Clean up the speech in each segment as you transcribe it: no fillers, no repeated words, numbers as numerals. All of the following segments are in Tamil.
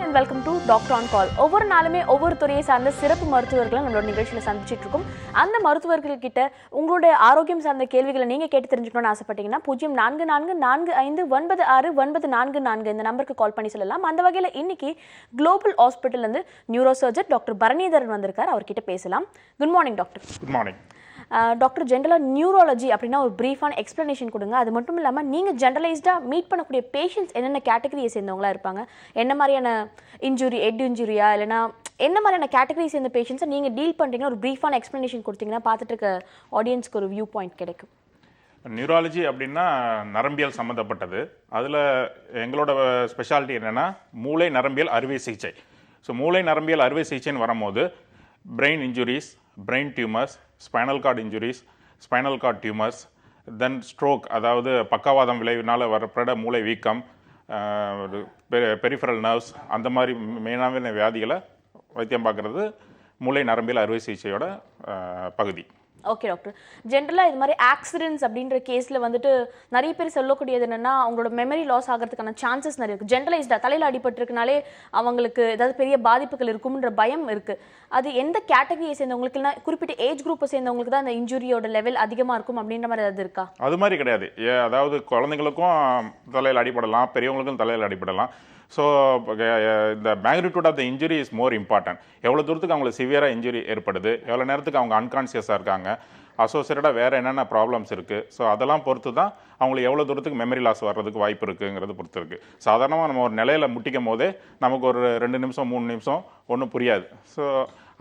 and welcome to Doctor on Call. ஒவ்வொரு நாளுமே ஒவ்வொரு துறையை சார்ந்த சிறப்பு மருத்துவர்களை நம்மளோட நிகழ்ச்சியில் சந்திச்சிட்டு இருக்கோம். அந்த மருத்துவர்கள் கிட்ட உங்களுடைய ஆரோக்கியம் சார்ந்த கேள்விகளை நீங்க கேட்டு தெரிஞ்சுக்கணும்னு ஆசைப்பட்டீங்கன்னா 0444459444 இந்த நம்பருக்கு கால் பண்ணி சொல்லலாம். அந்த வகையில் இன்னைக்கு குளோபல் ஹாஸ்பிட்டல் இருந்து நியூரோ சர்ஜன் டாக்டர் பரணிதரன் வந்திருக்கார். அவர்கிட்ட பேசலாம். Good morning doctor. Good morning doctor. ஜென்ரலாக நியூரோலஜி அப்படின்னா ஒரு ப்ரீஃபான எக்ஸ்ப்ளனேஷன் கொடுங்க. அது மட்டும் இல்லாமல் நீங்கள் ஜென்ரலைஸ்டாக மீட் பண்ணக்கூடிய பேஷண்ட்ஸ் என்னென்ன கேட்டகரியை சேர்ந்தவங்களா இருப்பாங்க, என்ன மாதிரியான இன்ஜுரி, ஹெட் இன்ஜுரியா இல்லைனா என்ன மாதிரியான கேட்டகரி சேர்ந்த பேஷண்ட்ஸை நீங்கள் டீல் பண்ணுறீங்கன்னா ஒரு ப்ரீஃபான எக்ஸ்ப்ளனேஷன் கொடுத்தீங்கன்னா பார்த்துட்டு இருக்க ஆடியன்ஸ்க்கு ஒரு வியூ பாயிண்ட் கிடைக்கும். நியூராலஜி அப்படின்னா நரம்பியல் சம்மந்தப்பட்டது. அதில் எங்களோட ஸ்பெஷாலிட்டி என்னென்னா மூளை நரம்பியல் அறுவை சிகிச்சை. ஸோ மூளை நரம்பியல் அறுவை சிகிச்சைன்னு வரும்போது brain injuries, brain tumours, spinal cord injuries, spinal cord tumours, then stroke, அதாவது பக்கவாதம் விளைவினால் வரப்பட மூளை வீக்கம், பெரிஃபரல் நர்வ்ஸ், அந்த மாதிரி மெயினான வியாதிகளை வைத்தியம் பார்க்குறது மூளை நரம்பியல் அறுவை சிகிச்சையோட பகுதி. Okay doctor. ஜென்ரலாக இது மாதிரி ஆக்சிடென்ட்ஸ் அப்படின்ற கேஸில் வந்துட்டு நிறைய பேர் சொல்லக்கூடியது என்னென்னா அவங்களோட மெமரி லாஸ் ஆகிறதுக்கான சான்சஸ் நிறைய இருக்குது. ஜென்ரலைஸ்டாக தலையில் அடிபட்டிருக்குனாலே அவங்களுக்கு ஏதாவது பெரிய பாதிப்புகள் இருக்கும்ன்ற பயம் இருக்குது. அது எந்த கேட்டகரியை சேர்ந்தவங்களுக்கு இல்லைனா குறிப்பிட்ட ஏஜ் குரூப்பை சேர்ந்தவங்களுக்கு தான் அந்த இன்ஜுரியோட லெவல் அதிகமாக இருக்கும் அப்படின்ற மாதிரி ஏதாவது இருக்கா? அது மாதிரி கிடையாது. அதாவது குழந்தைங்களுக்கும் தலையில் அடிபடலாம், பெரியவங்களுக்கும் தலையில் அடிபடலாம். ஸோ இந்த magnitude of the injury is more important. எவ்வளோ தூரத்துக்கு அவங்களுக்கு சிவியராக இன்ஜுரி ஏற்படுது, எவ்வளோ நேரத்துக்கு அவங்க அன்கான்சியஸாக இருக்காங்க, அசோசியேட்டடாக வேறு என்னென்ன ப்ராப்ளம்ஸ் இருக்குது, ஸோ அதெல்லாம் பொறுத்து தான் அவங்களுக்கு எவ்வளோ தூரத்துக்கு மெமரி லாஸ் வர்றதுக்கு வாய்ப்பு இருக்குங்கிறது பொறுத்து இருக்குது. சாதாரணமாக நம்ம ஒரு நிலையில் முட்டிக்கும் போதே நமக்கு ஒரு 2 நிமிஷம் 3 நிமிஷம் ஒன்றும் புரியாது. ஸோ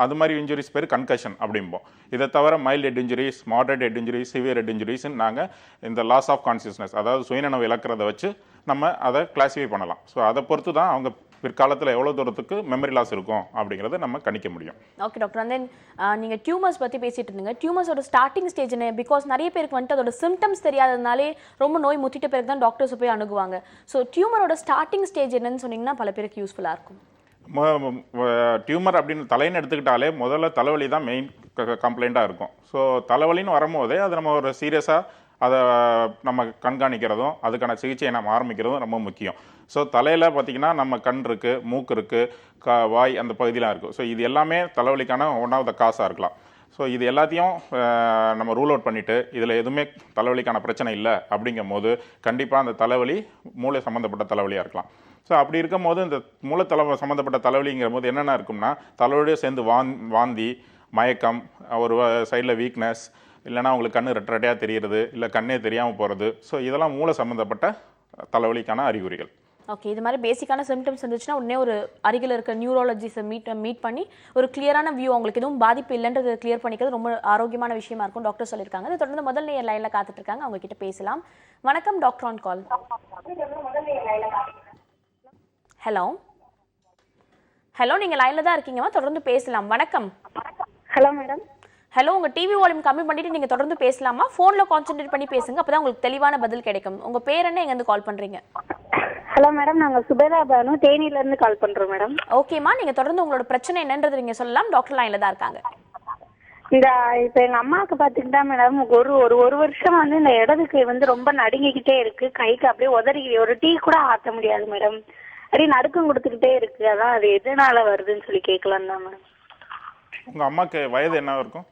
அது மாதிரி இன்ஜுரிஸ் பேர் கன்கஷன் அப்படிம்போம். இதை தவிர mild head injuries, moderate head injuries, severe head இன்ஜுரிஸ்ன்னு நாங்கள் இந்த லாஸ் ஆஃப் கான்சியஸ்னஸ், அதாவது சுயநினைவு இழக்கிறத வச்சு நம்ம அதை கிளாஸிஃபை பண்ணலாம். ஸோ அதை பொறுத்து தான் அவங்க பிற்காலத்தில் எவ்வளோ தூரத்துக்கு மெமரி லாஸ் இருக்கும் அப்படிங்கிறத நம்ம கணிக்க முடியும். Okay doctor. அண்ட் தென் நீங்கள் டியூமர்ஸ் பற்றி பேசிட்டு இருந்தீங்க. டியூமர்ஸோட ஸ்டார்டிங் ஸ்டேஜ் என்ன? பிகாஸ் நிறைய பேருக்கு வந்துட்டு அதோட சிம்டம்ஸ் தெரியாததுனாலே ரொம்ப நோய் முற்றிட்ட பிறகு தான் டாக்டர்ஸ் போய் அணுகுவாங்க. ஸோ டியூமரோட ஸ்டார்டிங் ஸ்டேஜ் என்னன்னு சொன்னீங்கன்னா பல பேருக்கு யூஸ்ஃபுல்லாக இருக்கும். டியூமர் அப்படின்னு தலைன்னு எடுத்துக்கிட்டாலே முதல்ல தலைவலி தான் மெயின் கம்ப்ளைண்ட்டாக இருக்கும். ஸோ தலைவலின்னு வரும்போதே அது நம்ம ஒரு சீரியஸாக அதை நம்ம கண்காணிக்கிறதும் அதுக்கான சிகிச்சையை நம்ம ஆரம்பிக்கிறதும் ரொம்ப முக்கியம். ஸோ தலையில் பார்த்திங்கன்னா நம்ம கண் இருக்குது, மூக்கு இருக்குது, வாய் அந்த பகுதியெலாம் இருக்குது. ஸோ இது எல்லாமே தலைவலிக்கான ஒன் ஆஃப் த காசாக இருக்கலாம். ஸோ இது எல்லாத்தையும் நம்ம ரூல் அவுட் பண்ணிவிட்டு இதில் எதுவுமே தலைவலிக்கான பிரச்சனை இல்லை அப்படிங்கும் போது கண்டிப்பாக அந்த தலைவலி மூளை சம்மந்தப்பட்ட தலைவலியாக இருக்கலாம். ஸோ அப்படி இருக்கும் போது இந்த சம்மந்தப்பட்ட தலைவலிங்கிற போது என்னென்ன இருக்கும்னா தலைவலியோட சேர்ந்து வாந்தி, மயக்கம், ஒரு சைடில் வீக்னஸ், இல்லைனா அவங்களுக்கு கண்ணு ரெட்டையாக தெரிகிறது, இல்லை கண்ணே தெரியாமல் போகிறது. ஸோ இதெல்லாம் மூளை சம்மந்தப்பட்ட தலைவலிக்கான அறிகுறிகள். ஓகே. இது மாதிரி பேசிக்கான சிம்டம்ஸ் இருந்துச்சுன்னா உடனே ஒரு அருகில் இருக்க நியூரோலஜிஸ்ட்டை மீட் பண்ணி ஒரு கிளியரான வியூ, அவங்களுக்கு எதுவும் பாதிப்பு இல்லைன்றது கிளியர் பண்ணிக்கிறது ரொம்ப ஆரோக்கியமான விஷயமா இருக்கும் டாக்டர் சொல்லியிருக்காங்க. அதை தொடர்ந்து முதல் நேயர் லைனில் காத்துட்டு இருக்காங்க, அவங்க கிட்ட பேசலாம். வணக்கம் doctor on call. Hello hello, நீங்கள் லைனில் தான் இருக்கீங்கம்மா, தொடர்ந்து பேசலாம். வணக்கம். Hello madam. ஹலோ, உங்கள் டிவி வால்யூம் கம்மி பண்ணிவிட்டு நீங்கள் தொடர்ந்து பேசலாமா? ஃபோனில் கான்சென்ட்ரேட் பண்ணி பேசுங்க, அப்போ தான் உங்களுக்கு தெளிவான பதில் கிடைக்கும். உங்கள் பேர் என்ன, எங்கேருந்து கால் பண்ணுறீங்க? ஹலோ மேடம், நாங்கள் சுபேதா பானு தேனியிலேருந்து கால் பண்ணுறோம் மேடம். ஓகேம்மா, நீங்கள் தொடர்ந்து உங்களோட பிரச்சனை என்னன்றது நீங்கள் சொல்லலாம். டாக்டர் லைனில் தான் இருக்காங்க. இப்போ எங்கள் அம்மாவுக்கு பார்த்துக்கிட்டா மேடம் ஒரு வருஷம் இந்த இடது கை ரொம்ப நடுங்கிக்கிட்டே இருக்கு. கைக்கு அப்படியே உதறி ஒரு டீ கூட ஆற்ற முடியாது மேடம். அப்படியே நடுக்கம் கொடுத்துக்கிட்டே இருக்கு. அதான் அது எதனால வருதுன்னு சொல்லி கேட்கலாம் தான் மேடம். உங்கள் அம்மாவுக்கு வயது என்ன இருக்கும்?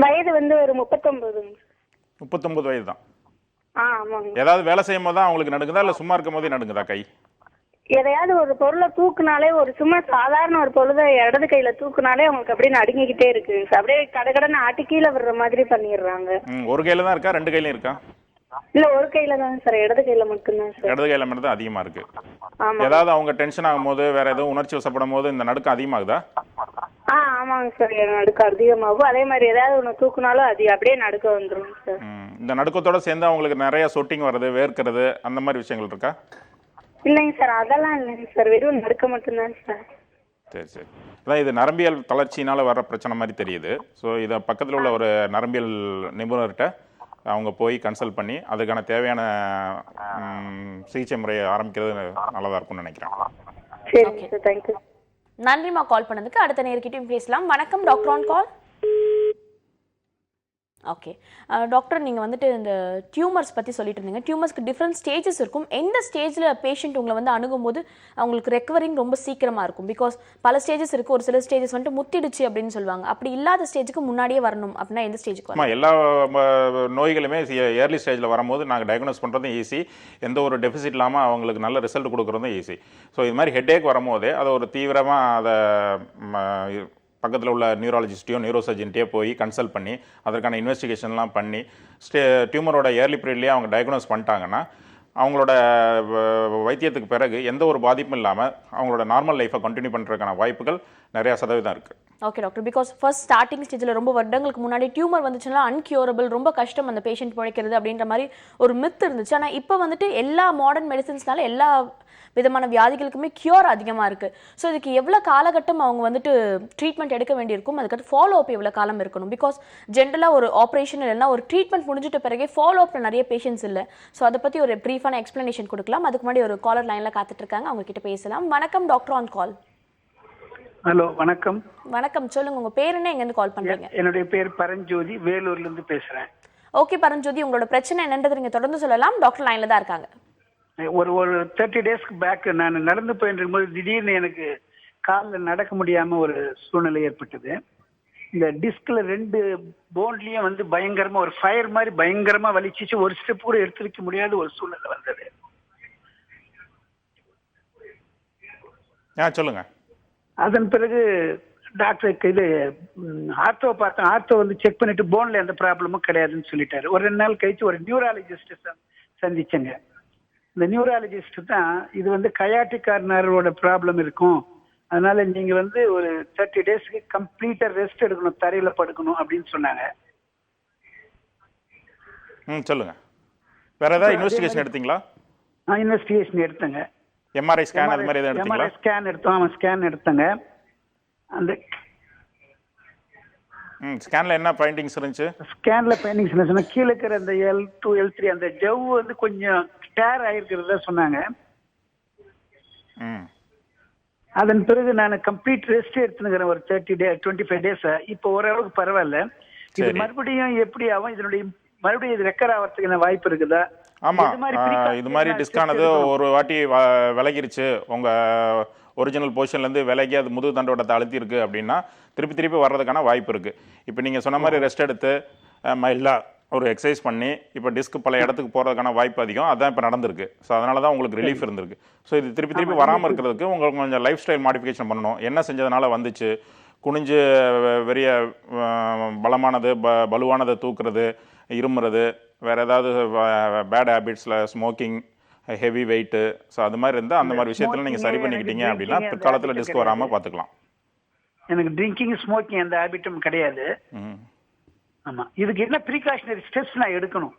வயது ஒரு 39. 39 வயது தான். ஆமாங்க. ஏதாவது வேலை செய்யும் போது தான் அவங்களுக்கு நடுங்குதா, இல்லை சும்மா இருக்கும் போதே நடுங்குதா கை? எதையாவது ஒரு பொருளை தூக்குனாலே, ஒரு சும்மா சாதாரண ஒரு பொருளை இடது கையில தூக்குனாலே அவங்களுக்கு அப்படியே நடுங்கிக்கிட்டே இருக்கு. அப்படியே கடகடன்னு ஆட்டி கீழே விடுற மாதிரி பண்ணிடுறாங்க. ஒரு கையில தான் இருக்கா, 2 கையிலும் இருக்கா? இல்ல, ஒரு கையில தான் சார், இடது கையில மட்டும்தான் சார். இடது கையில மட்டும் தான் அதிகமா இருக்கு. ஏதாவது அவங்க டென்ஷன் ஆகும் போது, வேற ஏதோ உணர்ச்சி வசப்படும் போது இந்த நடுக்கம் அதிகமாகுதா? ஆமாங்க சார், நடுக்கம் அதிகமாகும். அதே மாதிரி ஏதாவது ஒன்று தூக்குனாலும் அது அப்படியே நடுக்க வந்துடும் சார். இந்த நடுக்கத்தோட சேர்ந்து அவங்களுக்கு நிறைய சொட்டிங் வருது, வேர்க்கிறது, அந்த மாதிரி விஷயங்கள் இருக்கா? இல்லைங்க சார், அதெல்லாம் இல்லைங்க சார், வெறும் நடுக்க மட்டும்தான் சார். சரி சரி. அதான் இது நரம்பியல் தளர்ச்சினால வர பிரச்சனை மாதிரி தெரியுது. ஸோ இதை பக்கத்தில் உள்ள ஒரு நரம்பியல் நிபுணர்கிட்ட அவங்க போய் கன்சல்ட் பண்ணி அதுக்கான தேவையான சிகிச்சை முறையை ஆரம்பிக்கிறது நல்லதாக இருக்கும்னு நினைக்கிறேன். சரிங்க சார், தேங்க்யூ. நன்றிமா கால் பண்ணதுக்கு. அடுத்த நேர்கிட்டையும் பேசலாம். வணக்கம் doctor on call. Okay. Doctor நீங்கள் வந்துட்டு இந்த டியூமர்ஸ் பற்றி சொல்லிட்டு இருந்தீங்க. டியூமர்ஸ்க்கு டிஃப்ரெண்ட் ஸ்டேஜஸ் இருக்கும். எந்த ஸ்டேஜில் பேஷண்ட் உங்களை வந்து அணுகும்போது அவங்களுக்கு ரெக்கவரிங் ரொம்ப சீக்கிரமாக இருக்கும்? பிகாஸ் பல ஸ்டேஜஸ் இருக்குது. ஒரு சில ஸ்டேஜஸ் வந்துட்டு முத்திடுச்சு அப்படின்னு சொல்லுவாங்க. அப்படி இல்லாத ஸ்டேஜுக்கு முன்னாடியே வரணும் அப்படின்னா எந்த ஸ்டேஜுக்கு வரணும்? எல்லா நோய்களுமே ஏர்லி ஸ்டேஜில் வரும்போது நாங்கள் டயக்னோஸ் பண்ணுறதும் ஈஸி, எந்த ஒரு டெஃபிசிட் இல்லாமல் அவங்களுக்கு நல்ல ரிசல்ட் கொடுக்குறதும் ஈஸி. ஸோ இது மாதிரி ஹெட்டேக் வரும்போதே அதை ஒரு தீவிரமாக அதை பக்கத்தில் உள்ள நியூராலஜிஸ்ட்டையோ நியூரோசர்ஜன்ட்டையோ போய் கன்சல்ட் பண்ணி அதற்கான இன்வெஸ்டிகேஷன்லாம் பண்ணி டியூமரோட ஏர்லி பீரியட்லேயே அவங்க டயக்னோஸ் பண்ணிட்டாங்கன்னா அவங்களோட வைத்தியத்துக்கு பிறகு எந்த ஒரு பாதிப்பும் இல்லாமல் அவங்களோட நார்மல் லைஃப்பை கண்டினியூ பண்ணுறதுக்கான வாய்ப்புகள் நிறையா சதவீதம் இருக்குது. Okay doctor. Because first starting ஸ்டேஜில் ரொம்ப வருடங்களுக்கு முன்னாடி டியூமர் வந்துச்சுன்னா அன்கியூரபிள், ரொம்ப கஷ்டம் அந்த பேஷண்ட் பிழைக்கிறது அப்படின்ற மாதிரி ஒரு மித் இருந்துச்சு. ஆனால் இப்போ வந்துட்டு எல்லா மாடர்ன் மெடிசன்ஸ்னால எல்லா விதமான வியாதிகளுக்குமே கியூர் அதிகமாக இருக்குது. ஸோ இதுக்கு எவ்வளோ காலகட்டம் அவங்க வந்துட்டு ட்ரீட்மெண்ட் எடுக்க வேண்டியிருக்கும், அதுக்கடுத்து ஃபாலோ அப் எவ்வளோ காலம் இருக்கணும்? பிகாஸ் ஜென்ரலாக ஒரு ஆப்ரேஷன் இல்லைன்னா ஒரு ட்ரீட்மெண்ட் முடிஞ்சிட்ட பிறகு ஃபாலோ அப்பில் நிறைய பேஷண்ட்ஸ் இல்லை. ஸோ அதை பற்றி ஒரு ப்ரீஃபான எக்ஸ்ப்ளனேஷன் கொடுக்கலாம். அதுக்கு முன்னாடி ஒரு காலர் லைனில் காத்துட்ருக்காங்க, அவங்க கிட்ட பேசலாம். வணக்கம், டாக்டர் ஆன் கால். ஹலோ, வணக்கம். வணக்கம், சொல்லுங்க உங்க பேர் என்ன, எங்கேருந்து கால் பண்றீங்க? என்னுடைய பேர் பரஞ்சோதி, வேலூர்ல இருந்து பேசுறேன். ஓகே பரஞ்சோதி, உங்களோட பிரச்சனை என்னன்றது நீங்க தொடர்ந்து சொல்லலாம். டாக்டர் லைன்ல தான் இருக்காங்க. ஒரு 30 டேஸ்க்கு பேக் நான் நடந்து போயிட்டு இருக்கும்போது திடீர்னு எனக்கு காலில் நடக்க முடியாம ஒரு சூழ்நிலை ஏற்பட்டது. இந்த டிஸ்க்ல 2 போன்லயும் வந்து பயங்கரமா ஒரு ஃபயர் மாதிரி பயங்கரமா வலிச்சிச்சு. ஒரு ஸ்டெப் கூட எடுத்து வைக்க முடியாத ஒரு சூழ்நிலை வந்தது. சொல்லுங்க. அதன் பிறகு டாக்டருக்கு இது ஆர்த்தோ பார்த்தேன். ஆர்த்தோ வந்து செக் பண்ணிட்டு போன்ல எந்த ப்ராப்ளமும் கிடையாதுன்னு சொல்லிட்டாரு. ஒரு 2 நாள் கழிச்சு ஒரு நியூராலஜிஸ்ட் சந்திச்சேங்க. இந்த நியூராலஜிஸ்ட் தான் இது வந்து கயாட்டிக் கார்னரோட ப்ராப்ளம் இருக்கும், அதனால நீங்க வந்து ஒரு 30 டேஸ்க்கு கம்ப்ளீட்டா ரெஸ்ட் எடுக்கணும், தரையில படுக்கணும் அப்படின்னு சொன்னாங்க. சொல்லுங்க. வேற ஏதாவது இன்வெஸ்டிகேஷன் எடுத்தீங்களா? இன்வெஸ்டிகேஷன் எடுத்தேங்க. எம்ஆர்ஐ ஸ்கேன் அது மாதிரி ஏதாவது எடுத்தீங்களா? எம்ஆர்ஐ ஸ்கேன் எடுத்தோம். அவன் ஸ்கேன் எடுத்தங்க. அந்த ஸ்கேன்ல என்ன ஃபைண்டிங்ஸ் இருந்துச்சு? ஸ்கேன்ல ஃபைண்டிங்ஸ் என்ன சொன்னா, கீழே இருக்கிற அந்த L2 L3 அந்த ஜவ் வந்து கொஞ்சம் டேர் ஆயிருக்கிறதா சொன்னாங்க. அதன் பிறகு நான் கம்ப்ளீட் ரெஸ்ட் எடுத்துக்கிறேன் ஒரு 25 டேஸ். இப்போ ஓரளவுக்கு பரவாயில்ல. இது மறுபடியும் எப்படி ஆகும், இதனுடைய மறுபடியும் இது ரெக்கர் ஆகிறதுக்கு வாய்ப்பு இருக்குதா? ஆமா, இது மாதிரி டிஸ்கானது ஒரு வாட்டி விலகிருச்சு, உங்க ஒரிஜினல் பொசிஷன்லேருந்து விலகி அது முதுகு தண்டோட்டத்தை அழுத்திருக்கு அப்படின்னா திருப்பி வர்றதுக்கான வாய்ப்பு இருக்குது. இப்போ நீங்கள் சொன்ன மாதிரி ரெஸ்ட் எடுத்து மைல்டாக ஒரு எக்ஸசைஸ் பண்ணி இப்போ டிஸ்க் பல இடத்துக்கு போகிறதுக்கான வாய்ப்பு அதிகம். அதுதான் இப்போ நடந்திருக்கு. ஸோ அதனால தான் உங்களுக்கு ரிலீஃப் இருந்திருக்கு. ஸோ இது திருப்பி வராமல் இருக்கிறதுக்கு உங்களுக்கு கொஞ்சம் லைஃப் ஸ்டைல் மாடிஃபிகேஷன் பண்ணணும். என்ன செஞ்சதுனால வந்துச்சு, குனிஞ்சு பெரிய பலமானது பலுவானதை தூக்குறது, இருமுறது, வேறு ஏதாவது பேட் ஹேபிட்ஸில் ஸ்மோக்கிங், ஹெவி வெயிட்டு, ஸோ அது மாதிரி இருந்தால் அந்த மாதிரி விஷயத்தில் நீங்கள் சரி பண்ணிக்கிட்டீங்க அப்படின்னா பிற்காலத்தில் டிஸ்க் வராமல் பார்த்துக்கலாம். எனக்கு ட்ரிங்கிங் ஸ்மோக்கிங் அந்த ஹேபிட்டும் கிடையாது. ஆமாம், இதுக்கு என்ன ப்ரிகாஷனரி ஸ்டெப்ஸ் நான் எடுக்கணும்?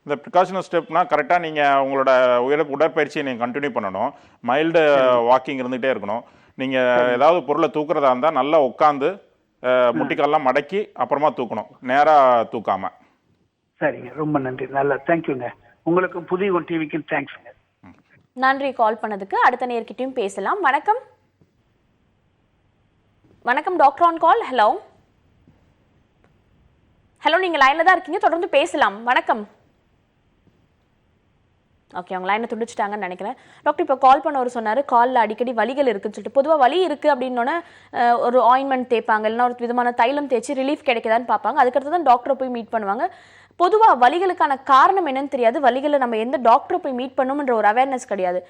இந்த ப்ரிகாஷனரி ஸ்டெப்னா கரெக்டாக நீங்கள் உங்களோட உடற்பயிற்சியை நீங்கள் கண்டினியூ பண்ணணும். மைல்டு வாக்கிங் இருந்துகிட்டே இருக்கணும். நீங்கள் ஏதாவது பொருளை தூக்குறதா இருந்தால் நல்லா உட்காந்து முட்டிக்கால்லாம் மடக்கி அப்புறமா தூக்கணும், நேராக தூக்காமல். சரிங்க, ரொம்ப நன்றி. நல்லா தேங்க்யூங்க. உங்களுக்கும் புதிய டிவிக்கும் தேங்க்ஸுங்க. நன்றி கால் பண்ணதுக்கு. அடுத்த நேர்கிட்டையும் பேசலாம். வணக்கம். வணக்கம், doctor on call. Hello hello, நீங்க லைன்ல தான் இருக்கீங்க, தொடர்ந்து பேசலாம். வணக்கம். ஓகே, அவங்க லைனை துண்டிச்சிட்டாங்கன்னு நினைக்கிறேன். டாக்டர் இப்போ கால் பண்ணவர் சொன்னார் காலில் அடிக்கடி வலிகள் இருக்குன்னு சொல்லிட்டு. பொதுவாக வலி இருக்குது அப்படின்னோடனே ஒரு ஆயின்மெண்ட் தேய்ப்பாங்க, இல்லைன்னா ஒரு விதமான தைலம் தேய்ச்சி ரிலீஃப் கிடைக்குதான்னு பார்ப்பாங்க. அதுக்கடுத்து தான் டாக்டரை போய் மீட் பண்ணுவாங்க. பொதுவாக வலிகளுக்கான காரணம் என்னன்னு தெரியாது, வலிகளை நம்ம எந்த டாக்டரை போய் மீட் பண்ணணும்ன்ற ஒரு அவேர்னஸ் கிடையாது.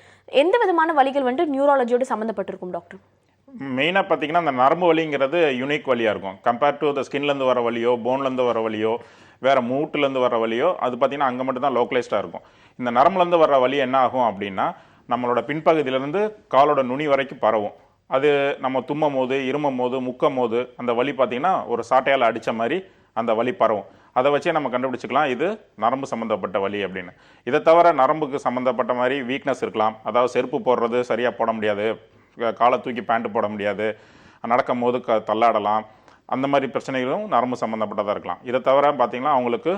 எந்த விதமான வலிகள் வந்துட்டு நியூராலஜியோட சம்மந்தப்பட்டிருக்கும் டாக்டர்? மெயினாக பார்த்தீங்கன்னா அந்த நரம்பு வலிங்கிறது யூனிக் வலியாக இருக்கும். கம்பேர்ட் டு த ஸ்கின்லேருந்து வர வலியோ, போன்லேருந்து வர வலியோ, வேறு மூட்டுலேருந்து வர வலியோ, அது பார்த்தீங்கன்னா அங்கே மட்டும் தான் லோக்கலைஸ்டாக இருக்கும். இந்த நரம்புலேருந்து வர வலி என்ன ஆகும் அப்படின்னா நம்மளோட பின்பகுதியிலேருந்து காலோட நுனி வரைக்கும் பரவும். அது நம்ம தும்மும் போது, இருமும் போது, முக்கும் போது அந்த வலி பார்த்தீங்கன்னா ஒரு சாட்டையால் அடித்த மாதிரி அந்த வலி பரவும். அதை வச்சே நம்ம கண்டுபிடிச்சிக்கலாம் இது நரம்பு சம்மந்தப்பட்ட வலி அப்படின்னு. இதை தவிர நரம்புக்கு சம்மந்தப்பட்ட மாதிரி வீக்னஸ் இருக்கலாம். அதாவது செருப்பு போடுறது சரியாக போட முடியாது, காலை தூக்கி பேண்ட்டு போட முடியாது, நடக்கும் போது தள்ளாடலாம், அந்த மாதிரி பிரச்சனைகளும் நரம்பு சம்மந்தப்பட்டதாக இருக்கலாம். இதை தவிர பார்த்திங்கன்னா அவங்களுக்கு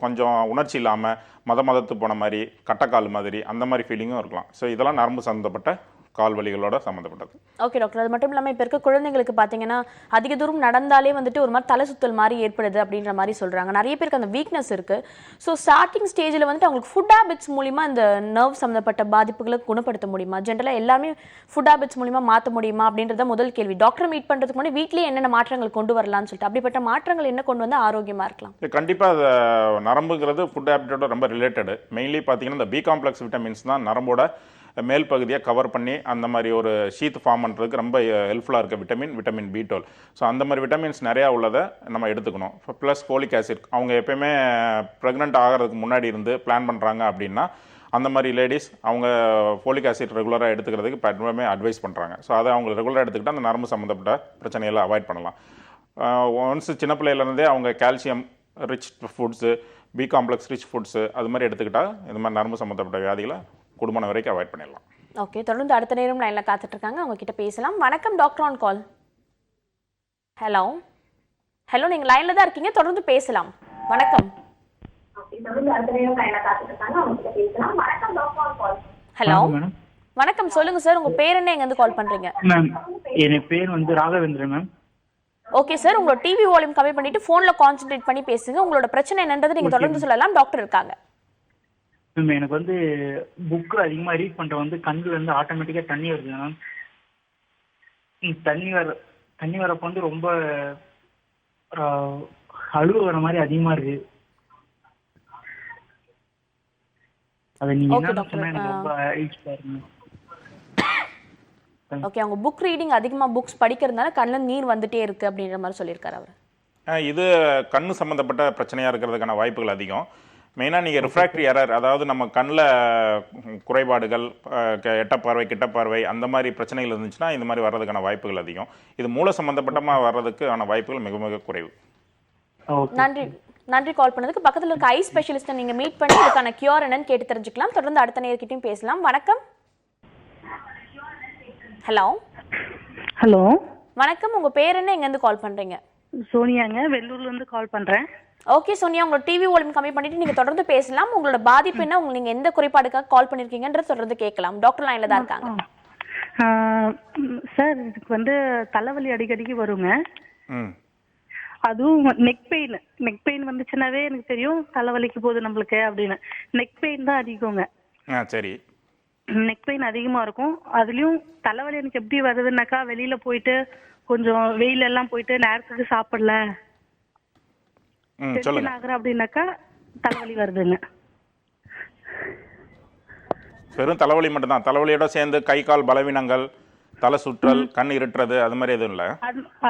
கொஞ்சம் உணர்ச்சி இல்லாமல் மதத்து போன மாதிரி, கட்டக்கால் மாதிரி அந்த மாதிரி ஃபீலிங்கும் இருக்கலாம். ஸோ இதெல்லாம் நரம்பு சம்மந்தப்பட்ட கால் வலிகளோட சம்மந்தப்பட்டது. ஓகே டாக்டர், அது மட்டும் இல்லாமல் இப்போ இருக்க குழந்தைங்களுக்கு பார்த்தீங்கன்னா அதிக தூரம் நடந்தாலே வந்துட்டு ஒரு மாதிரி தலை சுத்தல் மாதிரி ஏற்படுது அப்படின்ற மாதிரி சொல்கிறாங்க. நிறைய பேருக்கு அந்த வீக்னஸ் இருக்குது. ஸோ ஸ்டார்டிங் ஸ்டேஜில் வந்துட்டு அவங்களுக்கு ஃபுட் ஹேபிட்ஸ் மூலிமா இந்த நர்வ் சம்மந்தப்பட்ட பாதிப்புகளை குணப்படுத்த முடியுமா? ஜென்ரலாக எல்லாமே ஃபுட் ஹேபிட்ஸ் மூலிமா மாற்ற முடியுமா அப்படின்றத முதல் கேள்வி. டாக்டர் மீட் பண்ணுறதுக்கு முன்னாடி வீட்லேயே என்னென்ன மாற்றங்கள் கொண்டு வரலாம்னு சொல்லிட்டு அப்படிப்பட்ட மாற்றங்கள் என்ன கொண்டு வந்து ஆரோக்கியமாக இருக்கலாம்? கண்டிப்பாக அது நரம்புங்கிறது ஃபுட் ஹேபிட்டோட ரொம்ப ரிலேட்டடு. மெயின்லி பார்த்தீங்கன்னா இந்த பி காம்ப்ளெக்ஸ் விட்டமின்ஸ் தான் நரம்போட மேல் பகுதியை கவர் பண்ணி அந்த மாதிரி ஒரு ஷீத் ஃபார்ம் பண்ணுறதுக்கு ரொம்ப ஹெல்ப்ஃபுல்லாக இருக்க விட்டமின் B12. ஸோ அந்த மாதிரி விட்டமின்ஸ் நிறையா உள்ளதை நம்ம எடுத்துக்கணும். Plus folic acid. அவங்க எப்பயுமே ப்ரெக்னென்ட் ஆகிறதுக்கு முன்னாடி இருந்து பிளான் பண்ணுறாங்க அப்படின்னா அந்த மாதிரி லேடிஸ் அவங்க ஃபோலிக் ஆசிட் ரெகுலராக எடுத்துக்கிறதுக்கு எப்பவுமே அட்வைஸ் பண்ணுறாங்க. ஸோ அதை அவங்க ரெகுலராக எடுத்துக்கிட்டால் அந்த நரம்பு சம்மந்தப்பட்ட பிரச்சனைகளை அவாய்ட் பண்ணலாம். ஒன்ஸ் சின்ன பிள்ளையிலேருந்தே அவங்க calcium rich foods, B complex rich foods அது மாதிரி எடுத்துக்கிட்டால் இந்த மாதிரி நரம்பு சம்மந்தப்பட்ட வியாதிகளை குடும்பம் வரைக்கும் அவாய்ட் பண்ணிடலாம். ஓகே, தொடர்ந்து அடுத்த நேரம் லைனில் காத்துட்டு இருக்காங்க, அவங்க கிட்ட பேசலாம். வணக்கம் doctor on call. Hello hello, நீங்கள் லைனில் தான் இருக்கீங்க, தொடர்ந்து பேசலாம். வணக்கம். ஹலோ வணக்கம், சொல்லுங்க சார், உங்க பேர் என்ன, எங்கேருந்து கால் பண்றீங்க? மேம் என் பேர் வந்து ராகவேந்திரன் மேம். ஓகே சார், உங்களோட டிவி வால்யூம் கம்மி பண்ணிட்டு போன்ல கான்சென்ட்ரேட் பண்ணி பேசுங்க. உங்களோட பிரச்சனை என்னன்றது நீங்க தொடர்ந்து சொல்லலாம், டாக்டர் இருக்காங்க. மேம் எனக்கு வந்து புக்கு அதிகமாக ரீட் பண்ணுற வந்து கண்ணுல இருந்து ஆட்டோமேட்டிக்காக தண்ணி வருது மேம். தண்ணி வரப்போ வந்து ரொம்ப அழுவ வர மாதிரி அதிகமாக இருக்கு. அதை நீங்க என்ன சொன்னா எனக்கு ரொம்ப யூஸ்ஃபுல்லாக இருக்கு. ஓகே, அவங்க புக் ரீடிங் அதிகமா புக்ஸ் படிக்கிறதுனால கண்ணில் நீர் வந்துட்டே இருக்கு அப்படின்ற மாதிரி சொல்லியிருக்காரு அவர். இது கண்ணு சம்மந்தப்பட்ட பிரச்சனையாக இருக்கிறதுக்கான வாய்ப்புகள் அதிகம். மெயினாக நீங்கள் ரிஃப்ராக்டரி எரர், அதாவது நம்ம கண்ணில் குறைபாடுகள், எட்டப்பார்வை கிட்டப்பார்வை அந்த மாதிரி பிரச்சனைகள் இருந்துச்சுன்னா இந்த மாதிரி வர்றதுக்கான வாய்ப்புகள் அதிகம். இது மூளை சம்மந்தப்பட்டமாக வர்றதுக்கான வாய்ப்புகள் மிக மிக குறைவு. நன்றி கால் பண்ணதுக்கு. பக்கத்தில் இருக்க ஐ ஸ்பெஷலிஸ்ட்டை நீங்கள் மீட் பண்ணி இதுக்கான கியூர் என்னன்னு கேட்டு தெரிஞ்சுக்கலாம். தொடர்ந்து அடுத்த நேர்கிட்டையும் பேசலாம். வணக்கம். ஹலோ ஹலோ வணக்கம், உங்க பேர் என்ன, எங்கேருந்து கால் பண்றீங்க? சோனியாங்க, வெள்ளூர்ல இருந்து கால் பண்றேன். ஓகே சோனியா, உங்களோட டிவி வால்யூம் கம்மி பண்ணிட்டு நீங்க தொடர்ந்து பேசலாம். உங்களோட பாதிப்பு என்ன, நீங்க எந்த குறைபாடுக்காக கால் பண்ணிருக்கீங்கன்ற தொடர்ந்து கேட்கலாம். டாக்டர் லைன்ல தான் இருக்காங்க. சார், இதுக்கு வந்து தலைவலி அடிக்கடிக்கு வருங்க. அதுவும் நெக் பெயின் வந்துச்சுனாவே எனக்கு தெரியும் தலைவலிக்கு போகுது நம்மளுக்கு அப்படின்னு. நெக் பெயின் தான் அதிகங்க. சரி, நெக் பெயின் அதிகமா இருக்கும். அதுலயும் தலைவலி எனக்கு எப்படி வருதுன்னாக்கா, வெளியில போயிட்டு கொஞ்சம் வெயில் எல்லாம் போயிட்டு நேரத்துக்கு சாப்பிடல ஆகுற அப்படின்னாக்கா தலைவலி வருதுங்க. வெறும் தலைவலி மட்டும்தான்? தலைவலியோட சேர்ந்து கை கால் பலவீனங்கள், தலை சுற்றல், கண் இருட்டுறது அது மாதிரி எதுவும் இல்லை?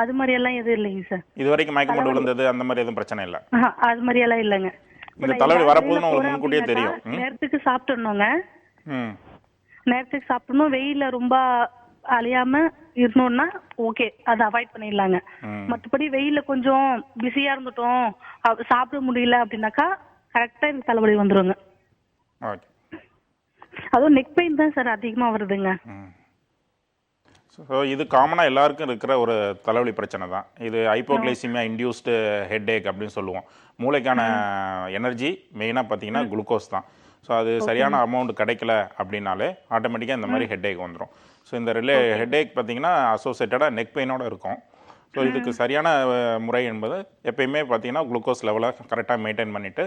அது மாதிரி எல்லாம் எதுவும் இல்லைங்க சார். இது வரைக்கும் மயக்கம் போட்டு விழுந்தது அந்த மாதிரி எதுவும் பிரச்சனை இல்லை? அது மாதிரி எல்லாம் இல்லைங்க. இந்த தலைவலி வரப்போகுதுன்னு உங்களுக்கு முன்கூட்டியே தெரியும்? நேரத்துக்கு சாப்பிட்டுடணுங்க. நேரத்துக்கு சாப்பிடணும். வெயில ரொம்ப அலையாம இருந்தோம்னா ஓகே, அதை அவாய்ட் பண்ணிடலாங்க. மற்றபடி வெயில கொஞ்சம் பிஸியா இருந்துட்டோம், சாப்பிட முடியல அப்படின்னாக்கா கரெக்டா எனக்கு தலைவலி வந்துருங்க. அதுவும் நெக் பெயின் தான் சார் அதிகமா வருதுங்க. ஸோ இது காமனாக எல்லாருக்கும் இருக்கிற ஒரு தலைவலி பிரச்சனை தான். இது ஹைப்போகிளைசிமியா இன்டியூஸ்டு ஹெட்ஏக் அப்படின்னு சொல்லுவோம். மூளைக்கான எனர்ஜி மெயினாக பார்த்தீங்கன்னா குளுக்கோஸ் தான். ஸோ அது சரியான அமௌண்ட் கிடைக்கல அப்படின்னாலே ஆட்டோமேட்டிக்காக இந்த மாதிரி ஹெட்ஏக் வந்துடும். ஸோ இந்த ஹெட்ஏக் பார்த்தீங்கன்னா அசோசியேட்டடாக நெக் பெயினோட இருக்கும். ஸோ இதுக்கு சரியான முறை என்பது எப்பயுமே பார்த்தீங்கன்னா குளுக்கோஸ் லெவலை கரெக்டாக மெயின்டைன் பண்ணிவிட்டு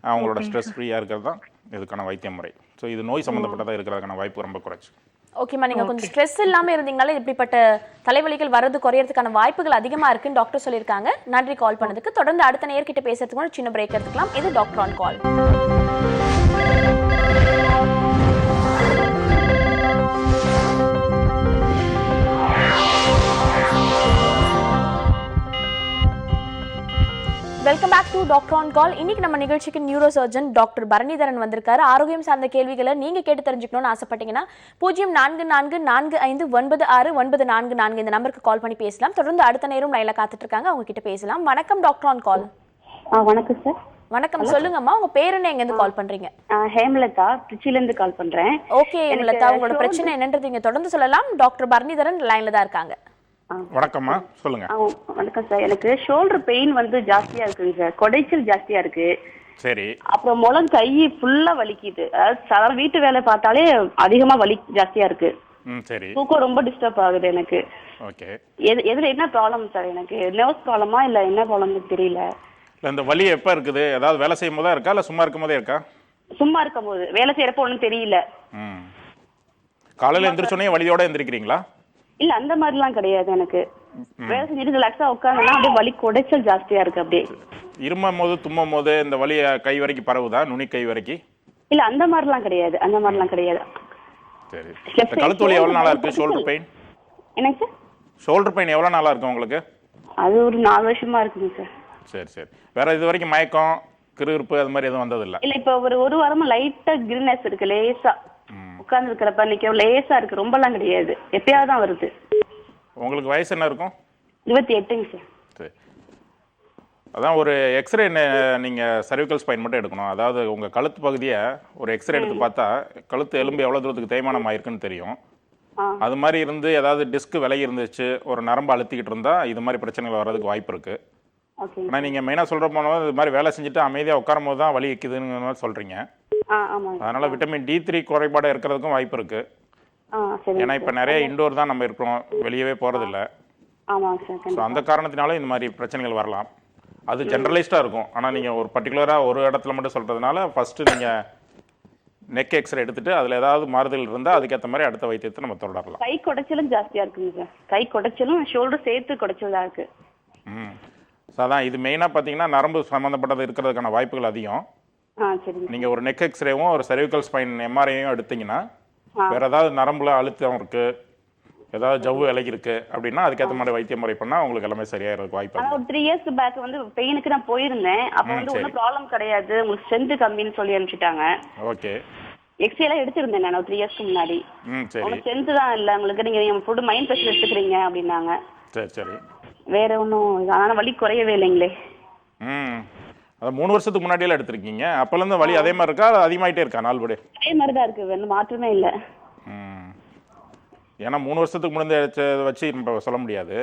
அவங்களோட ஸ்ட்ரெஸ் ஃப்ரீயாக இருக்கிறது தான் இதுக்கான வைத்திய முறை. ஸோ இது நோய் சம்மந்தப்பட்டதாக இருக்கிறதுக்கான வாய்ப்பு ரொம்ப குறைச்சி. ஓகேம்மா, நீங்கள் கொஞ்சம் ஸ்ட்ரெஸ் இல்லாமல் இருந்தீங்கனாலே இப்படிப்பட்ட தலைவலிகள் வர்றது குறையறதுக்கான வாய்ப்புகள் அதிகமாக இருக்குன்னு டாக்டர் சொல்லியிருக்காங்க. நன்றி கால் பண்ணதுக்கு. தொடர்ந்து அடுத்த நேர்கிட்ட பேசுறதுக்கு முன்னாடி சின்ன பிரேக் எடுத்துக்கலாம். இது doctor on call. Welcome back to doctor on call. இன்னைக்கு நம்ம நிகழ்ச்சிக்கு நியூரோ சர்ஜன் டாக்டர் பரணிதரன் வந்திருக்காரு. ஆரோக்கியம் சார்ந்த கேள்விகளை நீங்க கேட்டு தெரிஞ்சுக்கணும்னு ஆசைப்பட்டீங்கன்னா 0444456944 இந்த நம்பருக்கு கால் பண்ணி பேசலாம். தொடர்ந்து அடுத்த நேரம் லைன்ல காத்துட்டு இருக்காங்க, அவங்க கிட்ட பேசலாம். வணக்கம் டாக்டர் ஆன் கால். வணக்கம் சார். வணக்கம், சொல்லுங்கம்மா, உங்க பேர் என்ன, எங்க இருந்து கால் பண்றீங்க? ஹேமலதா, திருச்சியில இருந்து கால் பண்றேன். ஓகே ஹேமலதா, உங்களோட பிரச்சனை என்னன்றது நீங்க தொடர்ந்து சொல்லலாம். டாக்டர் பரணிதரன் லைன்ல தான் இருக்காங்க. வணக்கம்மா, சொல்லுங்க. வணக்கம் சார். எனக்கு ஷோல்டர் பெயின் வந்து ஜாஸ்தியா இருக்குங்க சார். கொடைச்சல் ஜாஸ்தியா இருக்கு. சரி. அப்புறம் முழம் கை ஃபுல்லா வலிக்குது. அதாவது வீட்டு வேலை பார்த்தாலே அதிகமா வலி ஜாஸ்தியா இருக்கு. சரி. தூக்கம் ரொம்ப டிஸ்டர்ப் ஆகுது எனக்கு. ஓகே. எதுல என்ன ப்ராப்ளம் சார்? எனக்கு நர்வ்ஸ் ப்ராப்ளமா இல்ல என்ன ப்ராப்ளம்னு தெரியல. இல்லை இந்த வலி எப்போ இருக்குது? ஏதாவது வேலை செய்யும் போதா இருக்கா இல்லை சும்மா இருக்கும் போதே இருக்கா? சும்மா இருக்கும் போது, வேலை செய்யறப்ப ஒன்றும் தெரியல. காலையில் எந்திரிச்சோடனே வலியோட எந்திரிக்கிறீங்களா? இல்ல அந்த மாதிரிலாம் கிடையாது. எனக்கு வேலை செஞ்சுட்டு ரிலாக்ஸா உட்காந்தா அப்படியே வலி குடைச்சல் ஜாஸ்தியா இருக்கு. அப்படியே இருமும் போது தும்மும் போது இந்த வலி கை வரைக்கும் பரவுதா? நுனி கை வரைக்கும்? இல்ல அந்த மாதிரிலாம் கிடையாது. அந்த மாதிரிலாம் கிடையாது. சரி. இந்த கழுத்து வலி எவ்வளோ நாளா இருக்கு? Shoulder pain? என்னங்க சார்? ஷோல்டர் பெயின் எவ்வளோ நாளா இருக்கு உங்களுக்கு? அது ஒரு 4 வருஷமா இருக்குங்க சார். சரி சரி. வேற இது வரைக்கும் மயக்கம் கிருகிருப்பு அது மாதிரி எதுவும் வந்ததில்லை? இல்ல இப்ப ஒரு வாரமா லைட்டா கிரினஸ் இருக்கு. லேசா உட்கார்ந்து இருக்கிறப்ப நிக்க லேசா இருக்கு. ரொம்பலாம் கிடையாது. எப்பயாவது தான் வருது. உங்களுக்கு வயசு என்ன இருக்கும்? 28ங்க சார். சரி. அதான் ஒரு எக்ஸ்ரே நீங்கள் சர்விக்கல் ஸ்பைன் மட்டும் எடுக்கணும். அதாவது உங்கள் கழுத்து பகுதியை ஒரு எக்ஸ்ரே எடுத்து பார்த்தா கழுத்து எலும்பு எவ்வளோ தூரத்துக்கு தேய்மானம் ஆயிருக்குன்னு தெரியும். அது மாதிரி இருந்து ஏதாவது டிஸ்க் விலகி இருந்துச்சு, ஒரு நரம்பு அழுத்திக்கிட்டு இருந்தால் இது மாதிரி பிரச்சனைகள் வர்றதுக்கு வாய்ப்பு இருக்குது. ஆனால் நீங்கள் மெயினாக சொல்கிற போனது இது மாதிரி வேலை செஞ்சுட்டு அமைதியாக உட்காரும் போது தான் வலி வைக்குதுன்னு மாதிரி சொல்கிறீங்க. அதனால் விட்டமின் D3 குறைபாடு இருக்கிறதுக்கும் வாய்ப்பு இருக்குது. ஏன்னா இப்போ நிறைய இன்டோர் தான் நம்ம இருக்கிறோம், வெளியவே போகிறதில்ல. ஸோ அந்த காரணத்தினால இந்த மாதிரி பிரச்சனைகள் வரலாம். அது ஜென்ரலைஸ்டாக இருக்கும். ஆனால் நீங்கள் ஒரு பர்டிகுலராக ஒரு இடத்துல மட்டும் சொல்கிறதுனால ஃபஸ்ட்டு நீங்கள் நெக் எக்ஸ்ரே எடுத்துட்டு அதில் ஏதாவது மாறுதல் இருந்தால் அதுக்கேற்ற மாதிரி அடுத்த வைத்தியத்தை நம்ம தொடரலாம். கை குடைச்சலும் ஜாஸ்தியாக இருக்குங்க சார். கை குடைச்சலும் ஷோல்டர் சேர்த்து குடைச்சலாக இருக்கு. ஸோ அதான் இது மெயினாக பார்த்தீங்கன்னா நரம்பு சம்மந்தப்பட்டது இருக்கிறதுக்கான வாய்ப்புகள் அதிகம். நீங்கள் ஒரு நெக் எக்ஸ்ரேவும் ஒரு சர்விக்கல் ஸ்பைன் MRIயும் எடுத்தீங்கன்னா வேற ஏதாவது நரம்புல அழுத்தம் இருக்கு, ஏதாவது ஜவ்வு இலகி இருக்கு அப்படின்னா அதுக்கேற்ற மாதிரி வைத்திய முறை பண்ணால் உங்களுக்கு எல்லாமே சரியாகிறதுக்கு வாய்ப்பு இருக்கு. ஒரு 3 இயர்ஸ் பேக் வந்து பெயினுக்கு நான் போயிருந்தேன். அப்போ வந்து ஒன்றும் ப்ராப்ளம் கிடையாது, உங்களுக்கு ஸ்ட்ரென்த் கம்மின்னு சொல்லி அனுப்பிச்சிட்டாங்க. ஓகே. எக்ஸ்ரேலாம் எடுத்திருந்தேன் நான் ஒரு 3 இயர்ஸ்க்கு முன்னாடி. உங்களுக்கு ஸ்ட்ரென்த் தான் இல்லை, உங்களுக்கு நீங்கள் ஃபுட் மைண்ட் ப்ரெஷர் எடுத்துக்கிறீங்க அப்படின்னாங்க. சரி சரி. வேற ஒன்றும் ஆனால் வலி குறையவே இல்லைங்களே. அது 3 வருஷத்துக்கு முன்னாடியெல்லாம் எடுத்திருக்கீங்க. அப்போலேருந்து வலி அதே மாதிரி இருக்கா, அதிகமாகிட்டே இருக்கா நாள் படி? அதே மாதிரி தான் இருக்கு, வேணும் மாற்றமே இல்லை. ஏன்னா 3 வருஷத்துக்கு முன்னாடி வச்சு நம்ம சொல்ல முடியாது.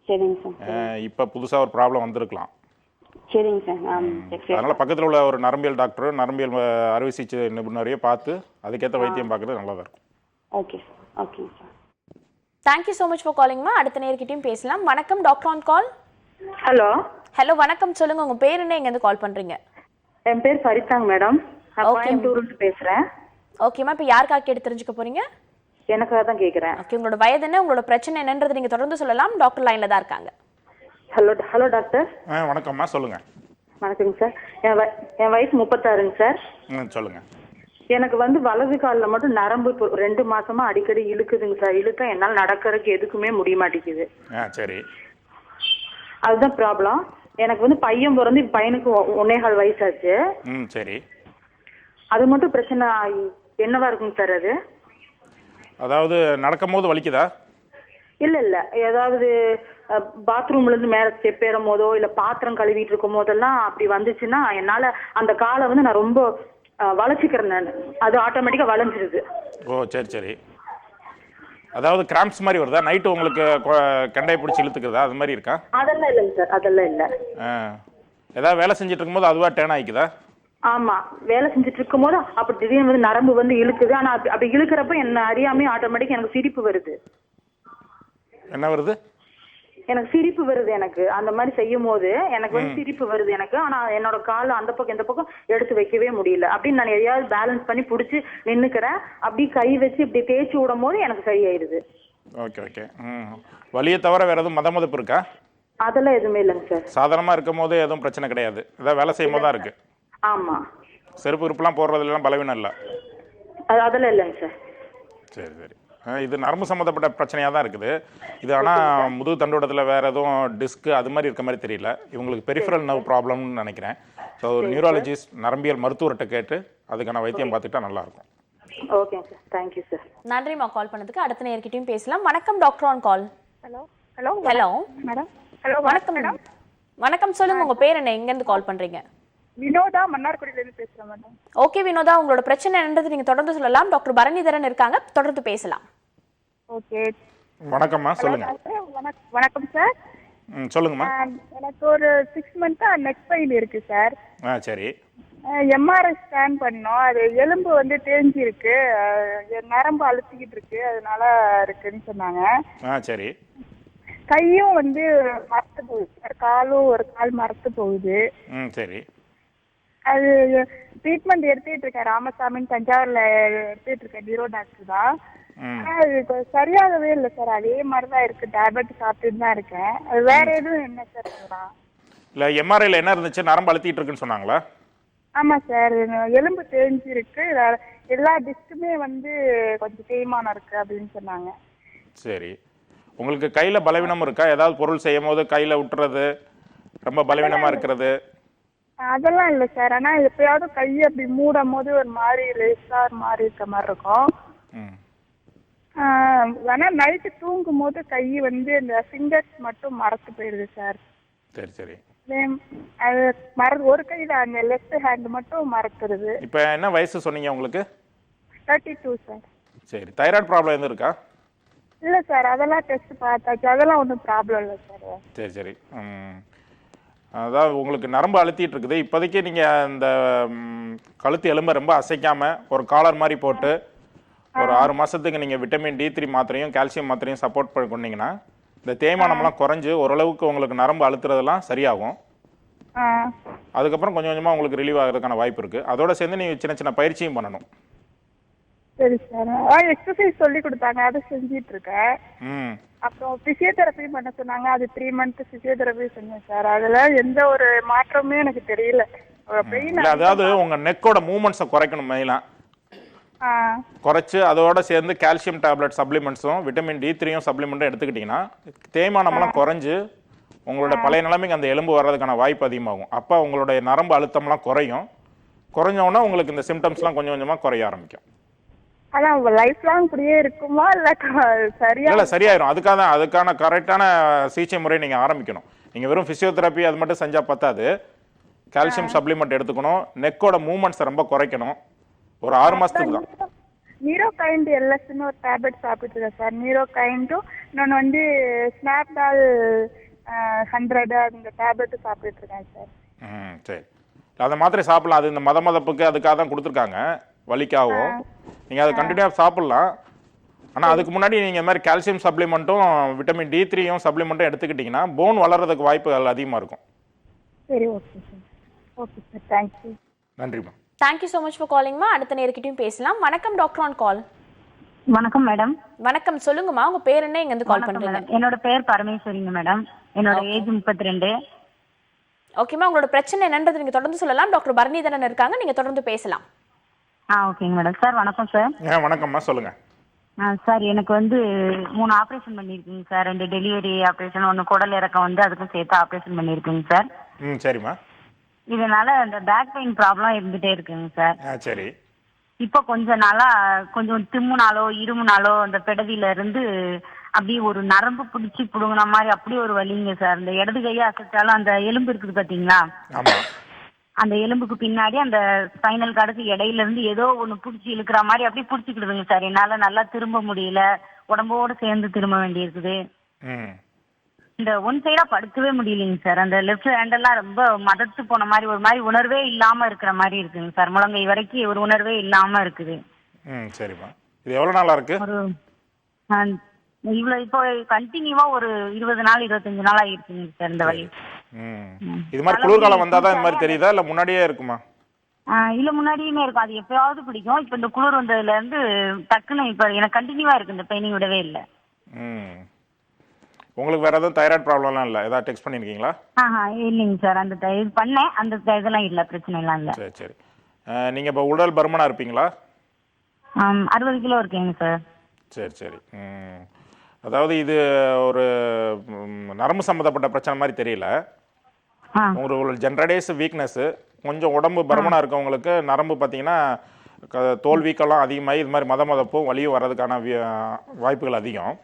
சரிங்க சார். இப்போ புதுசாக ஒரு ப்ராப்ளம் வந்திருக்கலாம். சரிங்க சார். அதனால் பக்கத்தில் உள்ள ஒரு நரம்பியல் டாக்டர், நரம்பியல் அறுவை சிகிச்சை நிபுணரையே பார்த்து அதுக்கேற்ற வைத்தியம் பார்க்குறது நல்லதாக இருக்கும். ஓகே ஓகேங்க sir. Thank you so much for காலிங்மா. அடுத்த நேர்கிட்டையும் பேசலாம். வணக்கம், doctor on call. Hello. Hello வணக்கம், சொல்லுங்க உங்க பேர் என்ன, எங்கேருந்து கால் பண்றீங்க? என் பேர் சரிதாங்க மேடம். நான் கோயம்புத்தூர்ல பேசுறேன். ஓகேம்மா, இப்போ யாருக்காக கேட்டு தெரிஞ்சுக்க போறீங்க? எனக்காக தான் கேட்குறேன். ஓகே, உங்களோட வயது என்ன, உங்களோட பிரச்சனை என்னன்றது நீங்க தொடர்ந்து சொல்லலாம். டாக்டர் லைன்ல தான் இருக்காங்க. Hello hello doctor. வணக்கம்மா, சொல்லுங்க. வணக்கங்க சார். என் வயசு 36ங்க சார். சொல்லுங்க. எனக்கு வந்து வலது காலில் மட்டும் நரம்பு இப்போ 2 மாசமா அடிக்கடி இழுக்குதுங்க சார். இழுத்தா என்னால் நடக்கிறதுக்கு எதுக்குமே முடிய மாட்டேங்குது. சரி. அதுதான் ப்ராப்ளம். எனக்கு வந்து பையன் பிறந்து பையனுக்கு 1.25 வயசாச்சு. சரி. அது மட்டும் பிரச்சனை என்னவா இருக்குங்க சார் அது? அதாவது நடக்கும் போது வலிக்குதா? இல்ல ஏதாவது பாத்ரூம்ல இருந்து மேல ஸ்டெப் ஏறும் போதோ இல்ல பாத்திரம் கழுவிட்டு இருக்கும் போதெல்லாம் அப்படி வந்துச்சுன்னா என்னால அந்த காலை வந்து நான் ரொம்ப வளைச்சிக்கிறேன். நான் அது ஆட்டோமேட்டிக்கா வளைஞ்சிருது. ஓ சரி சரி. அதாவது கிராம்ப்ஸ் மாதிரி வருதா? நைட்டு உங்களுக்கு கண்டையை பிடிச்சி இழுத்துக்குதா, அது மாதிரி இருக்கா? அதெல்லாம் இல்லைங்க சார், அதெல்லாம் இல்லை. ஏதாவது வேலை செஞ்சுட்டு இருக்கும்போது அதுவா டேர்ன் ஆகிக்குதா? ஆமா, வேலை செஞ்சுட்டு இருக்கும் போது அப்படி திடீர்னு வந்து நரம்பு வந்து இழுக்குது. ஆனா அப்படி இழுக்கிறப்ப என்ன அறியாமே ஆட்டோமேட்டிக்கா எனக்கு சிரிப்பு வருது. என்ன வருது? எனக்கு சிரிப்பு வருது. எனக்கு அந்த மாதிரி செய்யும் போது எனக்கு வந்து சிரிப்பு வருது எனக்கு. ஆனா என்னோட கால் அந்த பக்கம் இந்த பக்கம் எடுத்து வைக்கவே முடியல. அப்படின்னு நான் எதையாவது பேலன்ஸ் பண்ணி பிடிச்சி நின்னுக்கிறேன். அப்படி கை வச்சு இப்படி தேய்ச்சி விடும் போது எனக்கு சரியாயிருது. Okay okay. வலியை தவிர வேற எதுவும் மதமதப்பு இருக்கா? அதெல்லாம் எதுவுமே இல்லைங்க சார். சாதாரணமா இருக்கும் போது எதுவும் பிரச்சனை கிடையாது, ஏதாவது வேலை செய்யும் போது தான் இருக்கு. ஆமா. செருப்பு இருப்பெல்லாம் போடுறதுலாம் பலவீனம் இல்லை? அதெல்லாம் இல்லைங்க சார். சரி சரி. இது நரம்பு சம்மந்தப்பட்ட பிரச்சனையாக தான் இருக்குது இது. ஆனால் முதுகு தண்டோடத்தில் வேறு எதுவும் டிஸ்க்கு அது மாதிரி இருக்க மாதிரி தெரியல. இவங்களுக்கு பெரிஃபரல் நர்வ் ப்ராப்ளம்னு நினைக்கிறேன். ஸோ ஒரு நியூராலஜிஸ்ட், நரம்பியல் மருத்துவர்கிட்ட கேட்டு அதுக்கான வைத்தியம் பார்த்துக்கிட்டா நல்லாயிருக்கும். Okay sir, thank you sir. நன்றிம்மா கால் பண்ணதுக்கு. அடுத்த நேர்கிட்டையும் பேசலாம். வணக்கம், doctor on call. Hello hello hello madam. Hello வணக்கம் மேடம். வணக்கம், சொல்லுங்க உங்க பேர் என்ன, எங்கேருந்து கால் பண்றீங்க? வினோதா, மன்னார்குடியிலேருந்து பேசுகிறேன் மேடம். ஓகே வினோதா, உங்களோட பிரச்சனை என்னன்றது நீங்க தொடர்ந்து சொல்லலாம். டாக்டர் பரணிதரன் இருக்காங்க, தொடர்ந்து பேசலாம். ஓகே. வணக்கம்மா, சொல்லுங்க. வணக்கம் சார். சொல்லுங்கம்மா. எனக்கு ஒரு 6 மந்த்தா நெக் பெயின் இருக்கு சார். சரி. எம்ஆர்ஐ ஸ்கேன் பண்ணோம். அது எலும்பு வந்து தேஞ்சிருக்கு, நரம்பு அழுத்திக்கிட்டு இருக்கு, அதனால இருக்குன்னு சொன்னாங்க. சரி. கையும் வந்து மரத்து போகுது சார், காலும் ஒரு கால் மரத்து போகுது. சரி. அது ட்ரீட்மெண்ட் எடுத்துட்டு இருக்கேன், ராமசாமின்னு தஞ்சாவூர்ல எடுத்துட்டு இருக்கேன், நியூரோ டாக்டர் தான். ஆனா அது சரியாகவே இல்லை சார், அதே மாதிரிதான் இருக்கு, டேப்லெட் சாப்பிட்டுட்டு தான் இருக்கேன். அது வேற எதுவும் என்ன சார் சொல்லலாம்? இல்லை, எம்ஆர்ஐல என்ன இருந்துச்சு? நரம்பு அழுத்திட்டு இருக்குன்னு சொன்னாங்களா? ஆமா சார், எலும்பு தேஞ்சிருக்கு, எல்லா டிஸ்க்குமே வந்து கொஞ்சம் தேய்மானம் இருக்கு அப்படின்னு சொன்னாங்க. சரி. உங்களுக்கு கையில் பலவீனம் இருக்கா? ஏதாவது பொருள் செய்யும் போது கையில் விட்டுறது, ரொம்ப பலவீனமாக இருக்கிறது? அதெல்லாம் இல்லை சார், ஆனா எப்பயாவது கையை அப்படி மூடும் போது ஒரு மாதிரி லேசா ஒரு மாதிரி இருக்க மாதிரி இருக்கும். ஆனா நைட்டு தூங்கும் போது கை வந்து இந்த ஃபிங்கர்ஸ் மட்டும் மரத்து போயிடுது சார். சரி சரி. அது ஒரு கையில அந்த லெஃப்ட் ஹேண்ட் மட்டும் மறக்கிறது. இப்போ என்ன வயசு சொன்னீங்க உங்களுக்கு? 32 சார். சரி. தைராய்டு ப்ராப்ளம் எதுவும் இருக்கா? இல்ல சார், அதெல்லாம் டெஸ்ட் பார்த்தாச்சு, அதெல்லாம் ஒன்றும் ப்ராப்ளம் இல்லை சார். சரி சரி. அதாவது உங்களுக்கு நரம்பு அழுத்திட்டு இருக்குது. இப்போதைக்கு நீங்கள் இந்த கழுத்து எலும்பை ரொம்ப அசைக்காம ஒரு காலர் மாதிரி போட்டு ஒரு 6 மாதத்துக்கு நீங்கள் விட்டமின் D3 மாத்திரையும் கால்சியம் மாத்திரையும் சப்போர்ட் பண்ணி கொண்டீங்கன்னா இந்த தேய்மானம்லாம் குறைஞ்சு ஓரளவுக்கு உங்களுக்கு நரம்பு அழுத்துறதெல்லாம் சரியாகும். அதுக்கப்புறம் கொஞ்சம் கொஞ்சமாக உங்களுக்கு ரிலீவ் ஆகிறதுக்கான வாய்ப்பு இருக்குது. அதோட சேர்ந்து நீங்கள் சின்ன சின்ன பயிற்சியும் பண்ணணும். சரி சார். எக்ஸசைஸ் சொல்லி கொடுத்தாங்க, அதை செஞ்சிட்டு இருக்கேன். அப்புறம் பிசியோதெரப்பி பண்ண சொன்னாங்க, அது 3 மந்த் பிசியோதெரப்பி செஞ்சேன் சார். அதுல எந்த ஒரு மாற்றமே எனக்கு தெரியல. அதாவது உங்க நெக்கோட மூவ்மெண்ட்ஸை குறைக்கணும் மெயினா. குறைச்சு அதோட சேர்ந்து கால்சியம் டேப்லெட் சப்ளிமெண்ட்ஸும் விட்டமின் D3யும் சப்ளிமெண்ட்டும் எடுத்துக்கிட்டிங்கன்னா தேய்மானம்லாம் குறைஞ்சு உங்களோட பழைய நிலைமைக்கு அந்த எலும்பு வர்றதுக்கான வாய்ப்பு அதிகமாகும். அப்போ உங்களுடைய நரம்பு அழுத்தம்லாம் குறையும். குறைஞ்சோன்னா உங்களுக்கு இந்த சிம்டம்ஸ்லாம் கொஞ்சம் கொஞ்சமாக குறைய ஆரம்பிக்கும். அதான் லைஃப் லாங் இப்படியே இருக்குமா இல்ல சரியா? இல்லை, சரியாயிரும். அதுக்கான கரெக்டான சிகிச்சை முறையை நீங்கள் ஆரம்பிக்கணும். நீங்கள் வெறும் ஃபிசியோதெரப்பி அது மட்டும் செஞ்சால் பத்தாது. கால்சியம் சப்ளிமெண்ட் எடுத்துக்கணும். நெக்கோட மூவ்மெண்ட்ஸை ரொம்ப குறைக்கணும். ஒரு 6 மாசத்துக்கு தான். நீரோகைண்ட் எல்எஸ்ன்னு ஒரு டேப்லெட் சாப்பிட்டு இருக்கேன் சார். நீரோகைண்டும் இன்னொன்று வந்து ஸ்னாப்டால் 100 அந்த டேப்லெட் சாப்பிட்டு இருக்கேன் சார். சரி. அதை மாத்திரை சாப்பிடலாம். அது இந்த மதப்புக்கு அதுக்காக தான் கொடுத்துருக்காங்க, வலிக்காகவும். நீங்கள் அதை கண்டினியூவாக சாப்பிட்லாம். ஆனால் அதுக்கு முன்னாடி நீங்கள் இந்த மாதிரி கால்சியம் சப்ளிமெண்ட்டும் விட்டமின் D3யும் சப்ளிமெண்ட்டும் எடுத்துக்கிட்டிங்கன்னா போன் வளர்கிறதுக்கு வாய்ப்புகள் அதிகமாக இருக்கும். சரி, okay sir. Okay sir, thank you. நன்றிம்மா. தேங்க்யூ ஸோ மச் ஃபார் காலிங்மா. அடுத்த நேர்கிட்டையும் பேசலாம். வணக்கம், டாக்டர் ஆன் கால். வணக்கம் மேடம். வணக்கம், சொல்லுங்கம்மா. உங்க பேர் என்ன, எங்கேருந்து கால் பண்றீங்க? என்னோட பேர் பரமேஸ்வரிங்க மேடம். என்னோட ஏஜ் 32. ஓகேம்மா, உங்களோட பிரச்சனை என்னன்றது நீங்க தொடர்ந்து சொல்லலாம். டாக்டர் பரணிதரன் இருக்காங்க, நீங்க தொடர்ந்து பேசலாம். ஓகேங்க மேடம். சார் வணக்கம் சார். வணக்கம்மா, சொல்லுங்க. சார் எனக்கு வந்து 3 ஆப்ரேஷன் பண்ணியிருக்கீங்க சார். 2 டெலிவரி ஆப்ரேஷன், 1 குடல் இறக்கம் வந்து அதுக்கும் சேர்த்து ஆப்ரேஷன் பண்ணியிருக்கீங்க சார். சரிம்மா. இதனால இந்த பேக் பெயின் ப்ராப்ளம் இருந்துட்டே இருக்குங்க சார். சரி. இப்போ கொஞ்ச நாளா கொஞ்சம் திம்முனாலோ இருமுனாலோ அந்த பெடவில இருந்து அப்படியே ஒரு நரம்பு பிடிச்சி புடுங்கின மாதிரி அப்படி ஒரு வலிங்க சார். இந்த இடது கையை அசைச்சாலும் அந்த எலும்பு இருக்குது பாத்தீங்களா, அந்த எலும்புக்கு பின்னாடி அந்த ஸ்பைனல் கார்டுக்கு இடையில இருந்து ஏதோ ஒண்ணு பிடிச்சி இழுக்கிற மாதிரி அப்படியே பிடிச்சிக்கிடுதுங்க சார். என்னால நல்லா திரும்ப முடியல, உடம்போட சேர்ந்து திரும்ப வேண்டியிருக்குது. இந்த ஒன் சைடா படுக்கவே முடியலைங்க சார். அந்த லெஃப்ட் ஹேண்டெல்லாம் ரொம்ப மதத்து போன மாதிரி ஒரு மாதிரி உணர்வே இல்லாம இருக்கிற மாதிரி இருக்குங்க சார். முழங்கை வரைக்கும் ஒரு உணர்வே இல்லாம இருக்குது. சரிம்மா. இது எவ்வளவு நாளா இருக்கு? ஒரு இவ்வளவு இப்போ கண்டினியூவா ஒரு 20 நாள் 25 நாள் ஆயிருக்குங்க சார் இந்த வலி. இது மாதிரி குளிர்காலம் வந்தாதான் இந்த மாதிரி தெரியுதா இல்ல முன்னாடியே இருக்குமா? இல்ல முன்னாடியுமே இருக்கும். அது எப்பயாவது பிடிக்கும். இப்ப இந்த குளிர் வந்ததுல இருந்து டக்குன்னு இப்ப எனக்கு கண்டினியூவா இருக்கு, இந்த பெயினிங் விடவே இல்லை. உங்களுக்கு வேற எதுவும் தைராய்டு ப்ராப்ளம்லாம் இல்லை? ஏதாவது டெஸ்ட் பண்ணிருக்கீங்களா? இல்லைங்க சார். அந்த இது பண்ணேன், அந்த இதெல்லாம் இல்லை, பிரச்சனை எல்லாம் இல்லை. சரி சரி. நீங்க இப்போ உடல் பருமனா இருப்பீங்களா? 60 கிலோ இருக்கேங்க சார். சரி சரி. அதாவது இது ஒரு நரம்பு சம்மந்தப்பட்ட பிரச்சனை மாதிரி தெரியல. உங்களுக்கு ஜென்ரடேஸ் வீக்னஸ், கொஞ்சம் உடம்பு பருமனா இருக்கவங்களுக்கு நரம்பு பார்த்தீங்கன்னா தோல் வீக்கெல்லாம் அதிகமாகி இது மாதிரி மதப்பும் வலியும் வர்றதுக்கான வாய்ப்புகள் அதிகம்.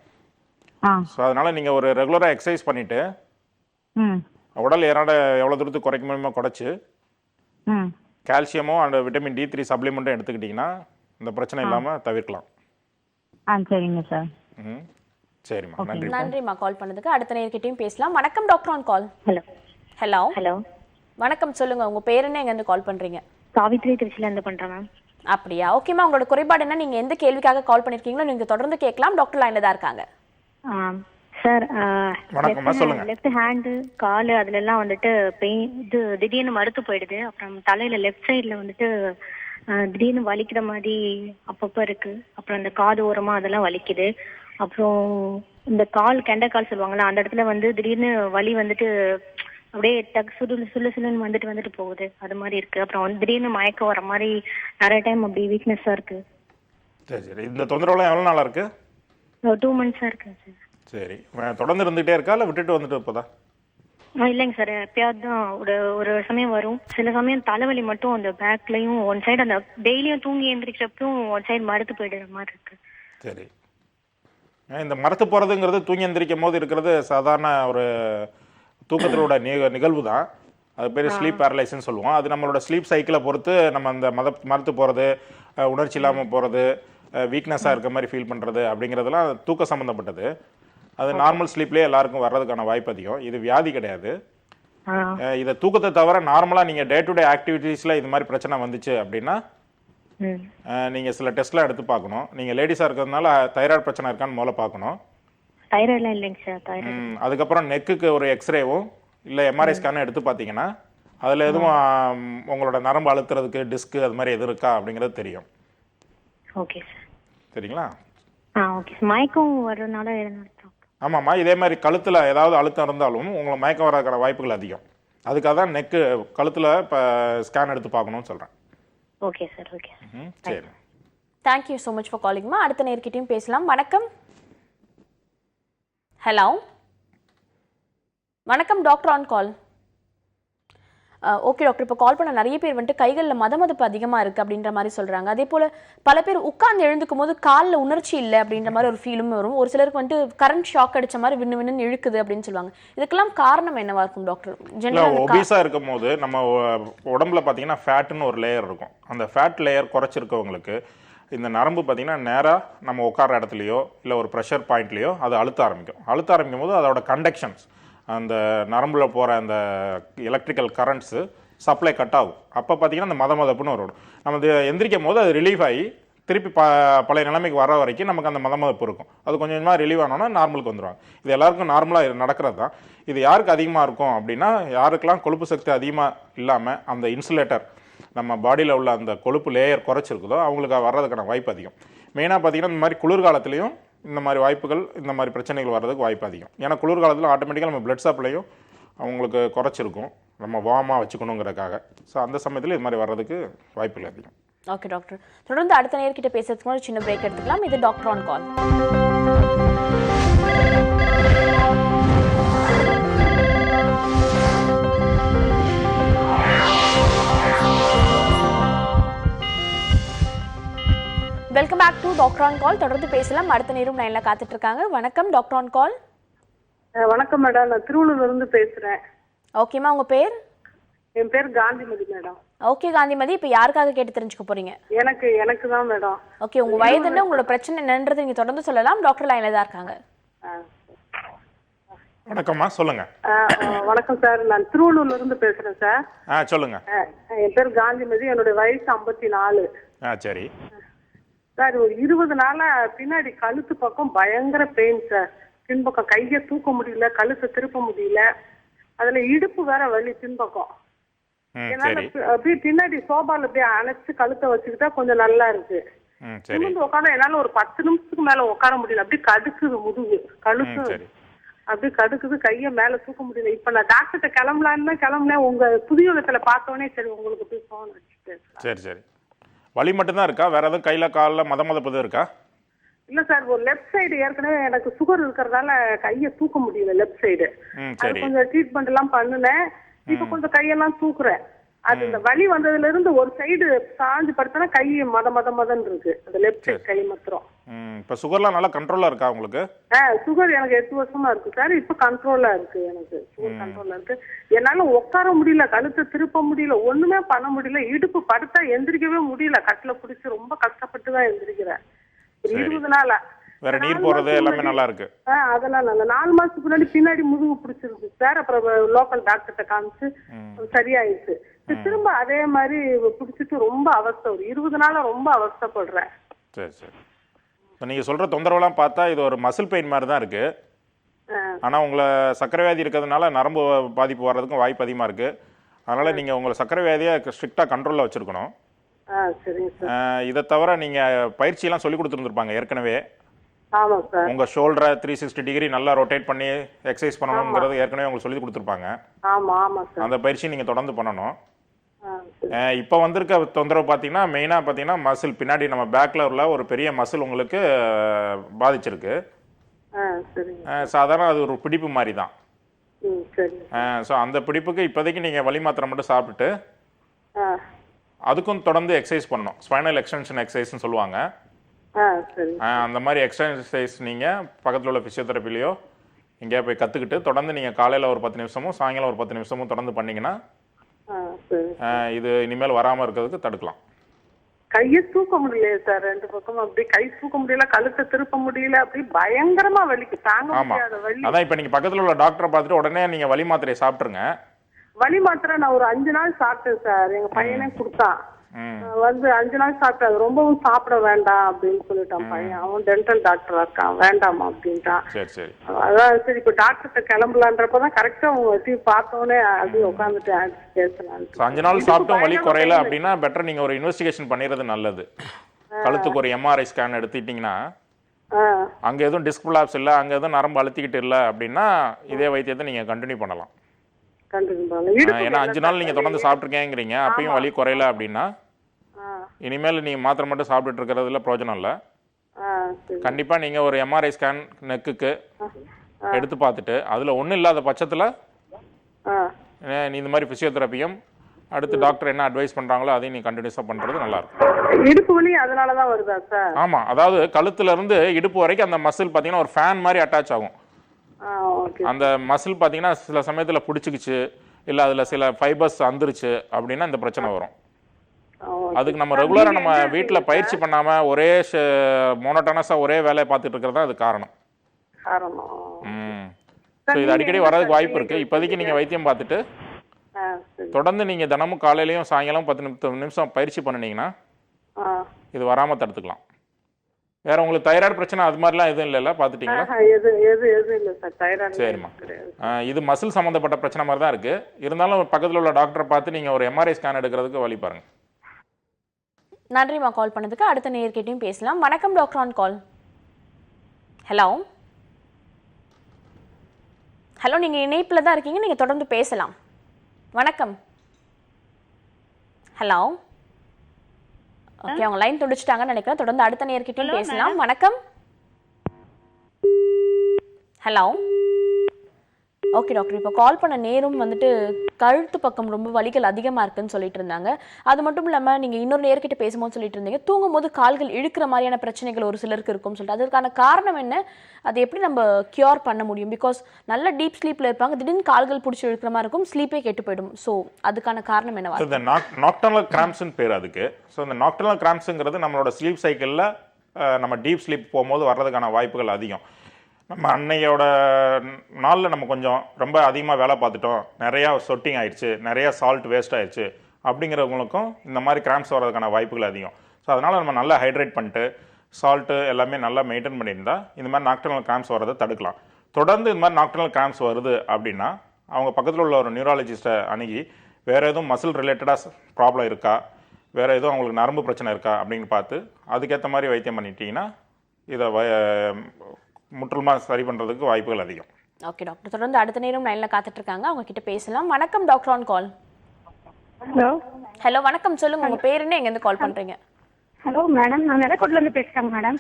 ஸோ அதனால நீங்கள் ஒரு ரெகுலராக எக்ஸசைஸ் பண்ணிட்டு உடல் எவ்வளோ தூரத்துக்கு குறைக்க முடியுமோ குறைச்சி கால்சியமும் அந்த விட்டமின் D3 சப்ளிமெண்ட்டும் எடுத்துக்கிட்டிங்கன்னா இந்த பிரச்சனை இல்லாமல் தவிர்க்கலாம். சரிங்க சார். சரிம்மா, நன்றி. நன்றிம்மா கால் பண்ணதுக்கு. அடுத்த நேர்கிட்டையும் பேசலாம். வணக்கம், doctor on call. Hello. Hello. Hello. வணக்கம், சொல்லுங்க. உங்க பேர் என்ன, எங்கேருந்து கால் பண்றீங்க? சாவித்ரி திருச்சியில இருந்து பண்றேன் மேம். அப்படியா? ஓகேம்மா, உங்களோட குறைபாடு என்ன, நீங்க எந்த கேள்விக்காக கால் பண்ணிருக்கீங்களோ நீங்க தொடர்ந்து கேட்கலாம். டாக்டர் லைன்ல தான் இருக்காங்க. சார், வணக்கம்மா, சொல்லுங்க. லெஃப்ட் ஹேண்டு காலு அதுல எல்லாம் வந்துட்டு பெயின், இது திடீர்னு மறுத்து போயிடுது. அப்புறம் தலையில லெஃப்ட் சைடுல வந்துட்டு திடீர்னு வலிக்கிற மாதிரி அப்பப்போ இருக்கு. அப்புறம் இந்த காது ஓரமா அதெல்லாம் வலிக்குது. அப்புறம் இந்த கெண்டைக்கால் சொல்லுவாங்கல்ல, அந்த இடத்துல வந்து திடீர்னு வலி வந்துட்டு அப்படியே சுல்லுன்னு வந்துட்டு போகுது. அது மாதிரி இருக்கு. அப்புறம் வந்து திடீர்னு மயக்கம் வர மாதிரி நிறைய டைம் அப்படி வீக்னஸா இருக்கு. சரி சரி. இந்த தொந்தரவுலாம் எவ்வளோ நாளாக இருக்கு? 2 months இருக்கு சார். சரி, தொடர்ந்து இருந்துகிட்டே இருக்கா இல்லை விட்டுட்டு வந்துட்டு இப்போதான்? இல்லைங்க சார், எப்பயாவது தான் ஒரு சமயம் வரும். சில சமயம் தலைவலி மட்டும் அந்த பேக்லயும் ஒன் சைடு, அந்த டெய்லியும் தூங்கி எந்திரிக்கிறப்பவும் ஒன் சைடு மறுத்து போயிடுற மாதிரி இருக்கு. சரி. இந்த மரத்து போகிறதுங்கிறது தூங்கி எந்திரிக்கும் போது இருக்கிறது சாதாரண ஒரு தூக்கத்திலோட நிகழ்வு தான். அது பேர் ஸ்லீப் பேரலைஸ்ன்னு சொல்லுவோம். அது நம்மளோட ஸ்லீப் சைக்கிளை பொறுத்து நம்ம அந்த மரத்து போகிறது, உணர்ச்சி இல்லாமல் போகிறது, வீக்னஸாக இருக்க மாதிரி ஃபீல் பண்ணுறது அப்படிங்கிறதுலாம் தூக்க சம்மந்தப்பட்டது. அது நார்மல் ஸ்லீப்லேயே எல்லாருக்கும் வர்றதுக்கான வாய்ப்பு அதிகம். இது வியாதி கிடையாது. இதை தூக்கத்தை தவிர நார்மலாக நீங்கள் டே டு டே ஆக்டிவிட்டீஸில் இது மாதிரி பிரச்சனை வந்துச்சு அப்படின்னா நீங்கள் சில டெஸ்ட்லாம் எடுத்து பார்க்கணும். நீங்கள் லேடிஸாக இருக்கிறதுனால தைராய்டு பிரச்சனை இருக்கான்னு முதல்ல பார்க்கணும். தைராய்டுலாம் இல்லைங்க சார். அதுக்கப்புறம் நெக்குக்கு ஒரு எக்ஸ்ரேவும் இல்லை எம்ஆர்ஐ ஸ்கேனும் எடுத்து பார்த்தீங்கன்னா அதில் எதுவும் உங்களோட நரம்பு அழுத்துறதுக்கு டிஸ்க்கு அது மாதிரி எது இருக்கா அப்படிங்கிறது தெரியும். Okay sir. சரிங்களா? Okay sir. மயக்கம் வர்றதுனால ஆமாம்மா, இதே மாதிரி கழுத்தில் ஏதாவது அழுத்தம் இருந்தாலும் உங்களை மயக்கம் வர்றதுக்கான வாய்ப்புகள் அதிகம். அதுக்காக தான் நெக்கு கழுத்தில் இப்போ ஸ்கேன் எடுத்து பார்க்கணும்னு சொல்கிறேன். Okay sir. ஓகே. சரி. தேங்க்யூ ஸோ மச் ஃபார் காலிங்மா. அடுத்த நேர்கிட்டையும் பேசலாம். வணக்கம். ஹலோ, வணக்கம், doctor on call. Okay doctor, இப்போ கால் பண்ண நிறைய பேர் வந்துட்டு கைகளில் மதமதப்பு அதிகமாக இருக்குது அப்படின்ற மாதிரி சொல்கிறாங்க. அதே போல் பல பேர் உட்கார்ந்து எழுந்துக்கும் போது காலில் உணர்ச்சி இல்லை அப்படின்ற மாதிரி ஒரு ஃபீலும் வரும். ஒரு சிலருக்கு வந்துட்டு கரண்ட் ஷாக் அடித்த மாதிரி விண்ணு இழுக்குது அப்படின்னு சொல்லுவாங்க. இதுக்கெல்லாம் காரணம் என்னவா இருக்கும் டாக்டர்? ஜெனரலாக ஒபீஸாக இருக்கும் போது நம்ம உடம்புல பார்த்தீங்கன்னா ஃபேட்டுன்னு ஒரு லேயர் இருக்கும். அந்த ஃபேட் லேயர் குறைச்சிருக்கவங்களுக்கு இந்த நரம்பு பார்த்தீங்கன்னா நேராக நம்ம உட்கார இடத்துலையோ இல்லை ஒரு ப்ரெஷர் பாயிண்ட்லேயோ அது அழுத்த ஆரம்பிக்கும் போது அதோட கண்டக்ஷன்ஸ், அந்த நரம்பில் போகிற அந்த எலக்ட்ரிக்கல் கரண்ட்ஸு சப்ளை கட் ஆகும். அப்போ பார்த்தீங்கன்னா அந்த மதமதப்புன்னு வரும். நம்ம எந்திரிக்கும் போது அது ரிலீஃப் ஆகி திருப்பி பழைய நிலைமைக்கு வர வரைக்கும் நமக்கு அந்த மதமதப்பு இருக்கும். அது கொஞ்சம் கொஞ்சமாக ரிலீவ் ஆனோன்னா நார்மலுக்கு வந்துடுவாங்க. இது எல்லாருக்கும் நார்மலாக நடக்கிறது தான். இது யாருக்கு அதிகமாக இருக்கும் அப்படின்னா, யாருக்கெல்லாம் கொழுப்பு சக்தி அதிகமாக இல்லாமல் அந்த இன்சுலேட்டர் நம்ம பாடியில் உள்ள அந்த கொழுப்பு லேயர் குறைச்சிருக்குதோ அவங்களுக்கு வர்றதுக்கான வாய்ப்பு அதிகம். மெயினாக பார்த்தீங்கன்னா இந்த மாதிரி குளிர்காலத்துலேயும் இந்த மாதிரி வாய்ப்புகள், இந்த மாதிரி பிரச்சனைகள் வர்றதுக்கு வாய்ப்பு அதிகம். ஏன்னா குளிர்காலத்தில் ஆட்டோமேட்டிக்காக நம்ம பிளட் சப்ளையும் அவங்களுக்கு குறைச்சிருக்கும், நம்ம வார்மாக வச்சுக்கணுங்கிறதுக்காக. ஸோ அந்த சமயத்தில் இது மாதிரி வர்றதுக்கு வாய்ப்புகள் அதிகம். ஓகே டாக்டர், தொடர்ந்து அடுத்த நேர்கிட்ட பேசுறதுக்கு முன்னாடி சின்ன பிரேக் எடுத்துக்கலாம். இது doctor on call. Welcome back to doctor on call. தொடர்ந்து பேசலாம். அடுத்த நேரம் லைன்ல காத்துட்டு இருக்காங்க. வணக்கம், டாக்டர் ஆன் கால். வணக்கம் மேடம், நான் திருவள்ளூர்ல இருந்து பேசுறேன். ஓகேமா, உங்க பேர்? என் பேர் காந்திமதி மேடம். ஓகே காந்திமதி, இப்போ யாருக்காக கேட்டு தெரிஞ்சுக்க போறீங்க? எனக்கு தான் மேடம். ஓகே, உங்க வயது என்ன, உங்களோட பிரச்சனை என்னன்றது நீங்க தொடர்ந்து சொல்லலாம். டாக்டர் லைன்ல தான் இருக்காங்க. வணக்கம்மா, சொல்லுங்க. வணக்கம் சார், நான் திருவள்ளூர்ல இருந்து பேசுறேன் சார். சொல்லுங்க. என் பேர் காந்திமதி, என்னுடைய வயசு 54. சரி சார், ஒரு 20 நாளா பின்னாடி கழுத்து பக்கம் பயங்கர பெயின் சார். பின்பக்கம் கையை தூக்க முடியல, கழுத்தை திருப்ப முடியல, அதுல இடுப்பு வேற வலி பின்பக்கம். என்னால அப்படியே பின்னாடி சோபால அப்படியே அணைச்சு கழுத்தை வச்சுக்கிட்டா கொஞ்சம் நல்லா இருக்கு. நிமிர்ந்து உட்காந்து என்னால ஒரு 10 நிமிஷத்துக்கு மேல உட்கார முடியல. அப்படியே கடுக்குது முதுகு, கழுத்து அப்படியே கடுக்குது, கைய மேல தூக்க முடியல. இப்ப நான் டாக்டர்கிட்ட கிளம்புனேன். உங்க புதியுலகத்துல பார்த்தோன்னே சரி உங்களுக்கு போய் போன் வச்சுட்டு. சரி. வலி மட்டும்தான் இருக்கா? வேற எதுவும் கையில காலில் மதமதப்பு இருக்கா? இல்ல சார், ஒரு லெஃப்ட் சைடு ஏற்கனவே எனக்கு சுகர் இருக்கிறதால கையை தூக்க முடியல. லெஃப்ட் சைடு அது கொஞ்சம் ட்ரீட்மெண்ட் எல்லாம் பண்ணுனேன். இப்ப கொஞ்சம் கையெல்லாம் தூக்குறேன். அது இந்த வலி வந்ததுல இருந்து ஒரு சைடு சாஞ்சு படுத்தனா கை மதன்னு இருக்கு, அந்த லெஃப்ட் சைடு கை மாத்திரம். இப்ப சுகர்லாம் நல்லா கண்ட்ரோலா இருக்கா உங்களுக்கு? சுகர் எனக்கு 8 வருஷமா இருக்கு சார். இப்ப கண்ட்ரோலா இருக்கு, எனக்கு சுகர் கண்ட்ரோலா இருக்கு. என்னால உட்கார முடியல, கழுத்தை திருப்ப முடியல, ஒண்ணுமே பண்ண முடியல. இடுப்பு படுத்தா எந்திரிக்கவே முடியல, கட்டில பிடிச்சு ரொம்ப கஷ்டப்பட்டுதான் எந்திரிக்கிறேன். 20 நாளா வேற நீர் போறது எல்லாமே நல்லா இருக்கு. அதெல்லாம் நல்லா 4 மாசத்துக்கு முன்னாடி பின்னாடி முதுகு பிடிச்சிருக்கு சார். அப்புறம் லோக்கல் டாக்டர்கிட்ட காமிச்சு சரியாயிடுச்சு. திரும்ப அதே மாதிரி பிடிச்சிட்டு ரொம்ப அவஸ்தை, ஒரு 20 நாளா ரொம்ப அவஸ்தைப்படுறேன். சரி சரி. நீங்க சொல்ற தொந்தரவுலாம் பார்த்தா இது ஒரு மசில் பெயின் மாதிரி தான் இருக்கு. ஆனா உங்களை சர்க்கரை வியாதி இருக்கிறதுனால நரம்பு பாதிப்பு வர்றதுக்கும் வாய்ப்பு அதிகமா இருக்கு. அதனால நீங்க உங்களை சர்க்கரை வியாதியை ஸ்ட்ரிக்டா கண்ட்ரோல்ல வச்சிருக்கணும். இதை தவிர நீங்க பயிற்சி எல்லாம் சொல்லி கொடுத்துருந்துருப்பாங்க ஏற்கனவே. ஆமா சார். உங்க ஷோல்டரை 360 டிகிரி நல்லா ரொட்டேட் பண்ணி எக்ஸசைஸ் பண்ணணும்ங்கிறது ஏற்கனவே உங்களுக்கு சொல்லி கொடுத்துருப்பாங்க. ஆமா ஆமா சார். அந்த பயிற்சி நீங்க தொடர்ந்து பண்ணணும். இப்போ வந்திருக்க தொந்தரவு பார்த்தீங்கன்னா மெயினாக பார்த்தீங்கன்னா மசில் பின்னாடி நம்ம பேக்கில் உள்ள ஒரு பெரிய மசில் உங்களுக்கு பாதிச்சிருக்கு. சாதாரண அது ஒரு பிடிப்பு மாதிரி தான். ஸோ அந்த பிடிப்புக்கு இப்போதைக்கு நீங்கள் வலி மாத்திரை மட்டும் சாப்பிட்டுட்டு அதுக்கும் தொடர்ந்து எக்ஸசைஸ் பண்ணணும். ஸ்பைனல் எக்ஸ்டென்ஷன் எக்ஸசைஸ்ன்னு சொல்லுவாங்க. அந்த மாதிரி எக்ஸசைஸ் நீங்கள் பக்கத்தில் உள்ள ஃபிசியோதெரப்பிலையோ எங்கேயா போய் கற்றுக்கிட்டு தொடர்ந்து நீங்கள் காலையில் ஒரு 10 நிமிஷமும் சாயங்காலம் ஒரு 10 நிமிஷமும் தொடர்ந்து பண்ணிங்கன்னா இது இனிமேல் வராமல் இருக்கிறதுக்கு தடுக்கலாம். கையை தூக்க முடியல சார், 2 பக்கமும் அப்படி கை தூக்க முடியல, கழுத்தை திருப்ப முடியல, அப்படி பயங்கரமா வலிக்கு, தாங்க முடியாத வலி. அதான் இப்போ நீங்கள் பக்கத்தில் உள்ள டாக்டரை பார்த்துட்டு உடனே நீங்கள் வலி மாத்திரையை சாப்பிட்ருங்க. வலி மாத்திரை நான் ஒரு 5 நாள் சாப்பிட்டேன் சார். எங்க பையனே கொடுத்தான். வந்து 5 நாள் சாப்பிட்டேன். அது ரொம்பவும் சாப்பிட வேண்டாம் அப்படின்னு சொல்லிட்டான் பையன். அவன் டென்டல் டாக்டரா இருக்கான், வேண்டாமா அப்படின்ட்டான். அதான் சரி இப்ப டாக்டர்கிட்ட கிளம்பலான்றப்பதான் கரெக்டா உங்க டீ பார்த்தோன்னே அது உட்காந்துட்டு பேசலாம். 5 நாள் சாப்பிட்டும் வலி குறையல அப்படின்னா பெட்டர் நீங்க ஒரு இன்வெஸ்டிகேஷன் பண்ணிடுறது நல்லது. கழுத்துக்கு ஒரு எம்ஆர்ஐ ஸ்கேன் எடுத்துட்டீங்கன்னா அங்க எதுவும் டிஸ்க் ப்ராப்ளம்ஸ் இல்லை, அங்க எதுவும் நரம்பு அழுத்திக்கிட்டு இல்லை அப்படின்னா இதே வைத்தியத்தை நீங்க கண்டினியூ பண்ணலாம். ஏன்னா 5 நாள் நீங்க தொடர்ந்து சாப்பிட்டுருக்கேங்கிறீங்க, அப்பயும் வலி குறையல அப்படின்னா இனிமேல் நீங்க மாத்திரை மட்டும் சாப்பிட்டுட்டு இருக்கிறதுல பிரயோஜனம் இல்லை. கண்டிப்பா நீங்க ஒரு எம்ஆர்ஐ ஸ்கேன் நெக்குக்கு எடுத்து பார்த்துட்டு அதுல ஒன்றும் இல்லாத பட்சத்துல நீ இந்த மாதிரி பிசியோதெரப்பியும் அடுத்து டாக்டர் என்ன அட்வைஸ் பண்றாங்களோ அதையும் நீ கண்டினியூஸா பண்றது நல்லா இருக்கும். இடுப்பு வலி அதனாலதான் வருதா சார்? ஆமா, அதாவது கழுத்துல இருந்து இடுப்பு வரைக்கும் அந்த மசில் பாத்தீங்கன்னா ஒரு ஃபேன் மாதிரி அட்டாச் ஆகும். அந்த மசில் பார்த்தீங்கன்னா சில சமயத்தில் பிடிச்சிக்கிச்சு இல்லை அதில் சில ஃபைபர்ஸ் அந்துருச்சு அப்படின்னா இந்த பிரச்சனை வரும். அதுக்கு நம்ம ரெகுலராக நம்ம வீட்டில் பயிற்சி பண்ணாமல் ஒரே மோனோட்டனஸாக ஒரே வேலையை பார்த்துட்டு இருக்கிறது தான் அது காரணம். ஸோ இது அடிக்கடி வர்றதுக்கு வாய்ப்பு இருக்குது. இப்போதைக்கு நீங்கள் வைத்தியம் பார்த்துட்டு தொடர்ந்து நீங்கள் தினமும் காலையிலையும் சாயங்காலம் 10 நிமிஷம் பயிற்சி பண்ணினீங்கன்னா இது வராமல் தடுத்துக்கலாம். வேற உங்களுக்கு தைராய்டு பிரச்சனை அது மாதிரிலாம் எதுவும் இல்லைல்ல, பார்த்துட்டீங்களா? சரிம்மா, இது மசில் சம்மந்தப்பட்ட பிரச்சனை மாதிரி தான் இருக்கு. இருந்தாலும் பக்கத்தில் உள்ள டாக்டரை பார்த்து நீங்கள் ஒரு எம்ஆர்ஐ ஸ்கேன் எடுக்கிறதுக்கு வழி பாருங்க. நன்றிம்மா கால் பண்ணதுக்கு. அடுத்த நேயர்கிட்டையும் பேசலாம். வணக்கம் doctor on call. Hello hello, நீங்கள் இணைப்பில் தான் இருக்கீங்க, நீங்கள் தொடர்ந்து பேசலாம். வணக்கம். ஹலோ, ஓகே, அவங்க லைன் துடிச்சிட்டாங்கன்னு நினைக்கிறேன். தொடர்ந்து அடுத்த நேயர்கிட்டையும் பேசலாம். வணக்கம். ஹலோ, ஓகே டாக்டர், இப்போ கால் பண்ண நேரம் வந்துட்டு கழுத்து பக்கம் ரொம்ப வலிகள் அதிகமாக இருக்குன்னு சொல்லிட்டு இருந்தாங்க. அது மட்டும் இல்லாமல் நீங்கள் இன்னொரு நேர்கிட்ட பேசும்போது சொல்லிட்டு இருந்தீங்க தூங்கும்போது கால்கள் இழுக்கிற மாதிரியான பிரச்சனைகள் ஒரு சிலருக்கு இருக்கும்னு சொல்லிட்டு. அதற்கான காரணம் என்ன, அதை எப்படி நம்ம கியூர் பண்ண முடியும்? பிகாஸ் நல்ல டீப் ஸ்லீப்பில் இருப்பாங்க, திடீர்னு கால்கள் பிடிச்சி இழுக்கிற மாதிரி இருக்கும், ஸ்லீப்பே கெட்டு போயிடும். ஸோ அதுக்கான காரணம் என்ன? இந்த நாக்டர்னல் கிராம்ப்ஸ்னு பேர் அதுக்கு. ஸோ இந்த நாக்டர்னல் கிராம்ப்ஸுங்கிறது நம்மளோட ஸ்லீப் சைக்கிளில் நம்ம டீப் ஸ்லீப் போகும்போது வர்றதுக்கான வாய்ப்புகள் அதிகம். நம்ம அன்னையோட நாளில் நம்ம கொஞ்சம் ரொம்ப அதிகமாக வேலை பார்த்துட்டோம், நிறையா சொட்டிங் ஆயிடுச்சு, நிறையா சால்ட் வேஸ்ட் ஆயிடுச்சு அப்படிங்கிறவங்களுக்கும் இந்த மாதிரி கிராம்ப்ஸ் வர்றதுக்கான வாய்ப்புகள் அதிகம். ஸோ அதனால் நம்ம நல்லா ஹைட்ரேட் பண்ணிட்டு சால்ட்டு எல்லாமே நல்லா மெயின்டைன் பண்ணியிருந்தா இந்த மாதிரி நாக்டர்னல் கிராம்ப்ஸ் வர்றதை தடுக்கலாம். தொடர்ந்து இந்த மாதிரி நாக்டர்னல் கிராம்ப்ஸ் வருது அப்படின்னா அவங்க பக்கத்தில் உள்ள ஒரு நியூராலஜிஸ்ட்டை அணுகி வேறு எதுவும் மசில் ரிலேட்டடாக ப்ராப்ளம் இருக்கா, வேறு எதுவும் அவங்களுக்கு நரம்பு பிரச்சனை இருக்கா அப்படின்னு பார்த்து அதுக்கேற்ற மாதிரி வைத்தியம் பண்ணிட்டீங்கன்னா இதை முற்றிலுமா சரி பண்ணுறதுக்கு வாய்ப்புகள் அதிகம். ஓகே டாக்டர், தொடர்ந்து அடுத்த நேரம் லைனில் காத்துட்டு இருக்காங்க, அவங்க கிட்ட பேசலாம். வணக்கம் doctor on call. Hello hello, வணக்கம், சொல்லுங்க உங்க பேர் என்ன, எங்கேருந்து கால் பண்றீங்க? ஹலோ மேடம், நான் நெல்லைக்கோட்டிலேருந்து பேசுகிறேங்க மேடம்.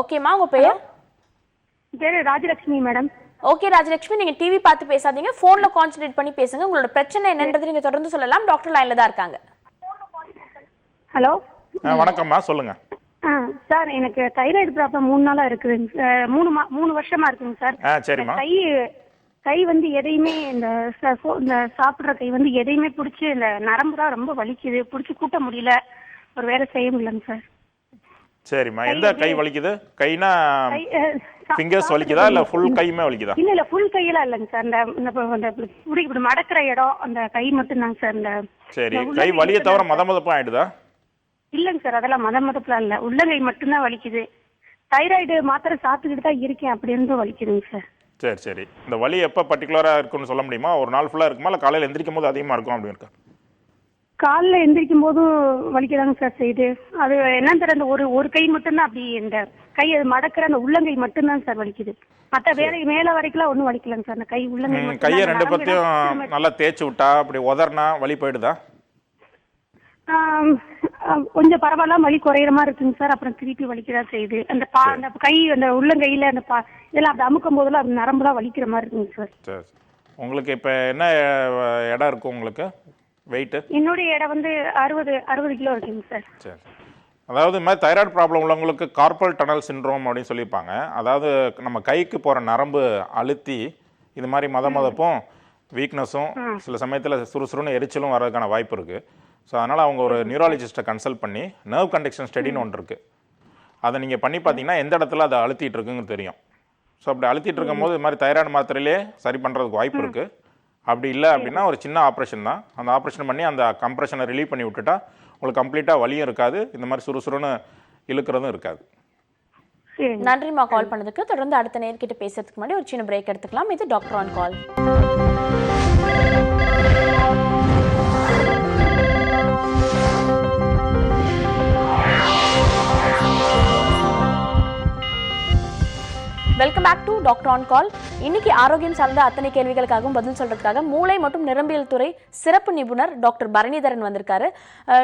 ஓகேம்மா, உங்க பேர்? பேர் ராஜலட்சுமி மேடம். ஓகே ராஜலட்சுமி, நீங்க டிவி பார்த்து பேசாதீங்க, போன்ல கான்சென்ட்ரேட் பண்ணி பேசுங்க. உங்களோட பிரச்சனை என்னன்றது நீங்க தொடர்ந்து சொல்லலாம், டாக்டர் லைன்ல தான் இருக்காங்க. ஹலோ வணக்கம்மா, சொல்லுங்க. சார், எனக்கு தைராய்டு ப்ராப்ளம் 3 நாளா இருக்குதுங்க. 3 வருஷமா இருக்குங்க சார். சரிம்மா. கை வந்து எதையுமே இந்த சாப்பிடுற கை வந்து எதையுமே பிடிச்சி இந்த நரம்பு தான் ரொம்ப வலிக்குது, பிடிச்சி கூட்ட முடியல, ஒரு வேலை செய்ய முடியலங்க சார். சரிம்மா, எந்த கை வலிக்குது? கைனா கை, ஃபிங்கர்ஸ் வலிக்குதா இல்லை ஃபுல் கையுமே வலிக்குதா? இல்ல ஃபுல் கையெல்லாம் இல்லைங்க சார். இந்த இப்படி மடக்கிற இடம் அந்த கை மட்டும்தாங்க சார். இந்த சரி, கை வலியை தவிர மதமதப்பும் ஆயிடுதா? இல்லைங்க சார், அதெல்லாம் மதமதப்புலாம் இல்லை. உள்ளங்கை மட்டும்தான் வலிக்குது. தைராய்டு மாத்திரை சாப்பிட்டுக்கிட்டு தான் இருக்கேன், அப்படி இருந்து வலிக்குதுங்க சார். சரி சரி, இந்த வலி எப்போ பர்டிகுலராக இருக்குன்னு சொல்ல முடியுமா? ஒரு நாள் ஃபுல்லாக இருக்குமா இல்லை காலையில் எந்திரிக்கும் போது அதிகமாக இருக்கும் அப்படின்னு இருக்கா? காலில் எந்திரிக்கும் போதும் வலிக்கதாங்க சார் செய்யுது. அது என்னன்னு தெரியல, இந்த ஒரு கை மட்டும்தான் அப்படி, இந்த கை அது மடக்கிற அந்த உள்ளங்கை மட்டும்தான் சார் வலிக்குது. மற்ற வேலை மேல வரைக்கும் ஒன்றும் வலிக்கலங்க சார். அந்த கை உள்ளங்கை கையை ரெண்டு பத்தியும் நல்லா தேய்ச்சி விட்டா அப்படி உதறினா வலி போயிடுதா? கொஞ்சம் பரவாயில்ல, வலி குறையிற மாதிரி இருக்குங்க சார். அப்புறம் திருப்பி வலிக்கதான் செய்யுது. அந்த அந்த கை அந்த உள்ளங்கையில அந்த இதெல்லாம் அப்படி அமுக்கும் போதெல்லாம் அது நரம்புலாம் வலிக்கிற மாதிரி இருக்குங்க சார். சரி, உங்களுக்கு இப்போ என்ன இடம் இருக்கும் உங்களுக்கு வெயிட்டு? என்னுடைய எடை வந்து 60 கிலோ இருக்குங்க சார். சரி, அதாவது இந்த மாதிரி தைராய்டு ப்ராப்ளம் உள்ளவங்களுக்கு கார்பல் டனல் சிண்ட்ரோம் அப்படின்னு சொல்லியிருப்பாங்க. அதாவது நம்ம கைக்கு போகிற நரம்பு அழுத்தி இது மாதிரி மதமதப்பும் வீக்னஸும் சில சமயத்தில் சுறுசுறுன்னு எரிச்சலும் வர்றதுக்கான வாய்ப்பு இருக்குது. ஸோ அதனால் அவங்க ஒரு நியூராலஜிஸ்ட்டை கன்சல்ட் பண்ணி நர்வ் கண்டக்ஷன் ஸ்டடின்னு ஒன்று இருக்குது, அதை நீங்கள் பண்ணி பார்த்தீங்கன்னா எந்த இடத்துல அதை அழுத்திட்டு இருக்குன்னு தெரியும். ஸோ அப்படி அழுத்திட்டு இருக்கும் போது இது மாதிரி தைராய்டு மாத்திரையிலே சரி பண்ணுறதுக்கு வாய்ப்பு இருக்குது. அப்படி இல்லை அப்படின்னா ஒரு சின்ன ஆப்ரேஷன் தான். அந்த ஆப்ரேஷன் பண்ணி அந்த கம்ப்ரெஷனை ரிலீவ் பண்ணி விட்டுட்டா உங்களுக்கு கம்ப்ளீட்டாக வலியும் இருக்காது, இந்த மாதிரி சுறுசுறுன்னு இழுக்கிறதும் இருக்காது. நன்றிம்மா கால் பண்ணதுக்கு. தொடர்ந்து அடுத்த நேர்கிட்ட பேசுறதுக்கு முன்னாடி ஒரு சின்ன பிரேக் எடுத்துக்கலாம். இது doctor on call. Welcome back to doctor on call. இன்னைக்கு ஆரோக்கியம் சார்ந்த அத்தனை கேள்விகளுக்காகவும் பதில் சொல்றதுக்காக மூளை மற்றும் நரம்பியல் துறை சிறப்பு நிபுணர் டாக்டர் பரணிதரன் வந்திருக்காரு.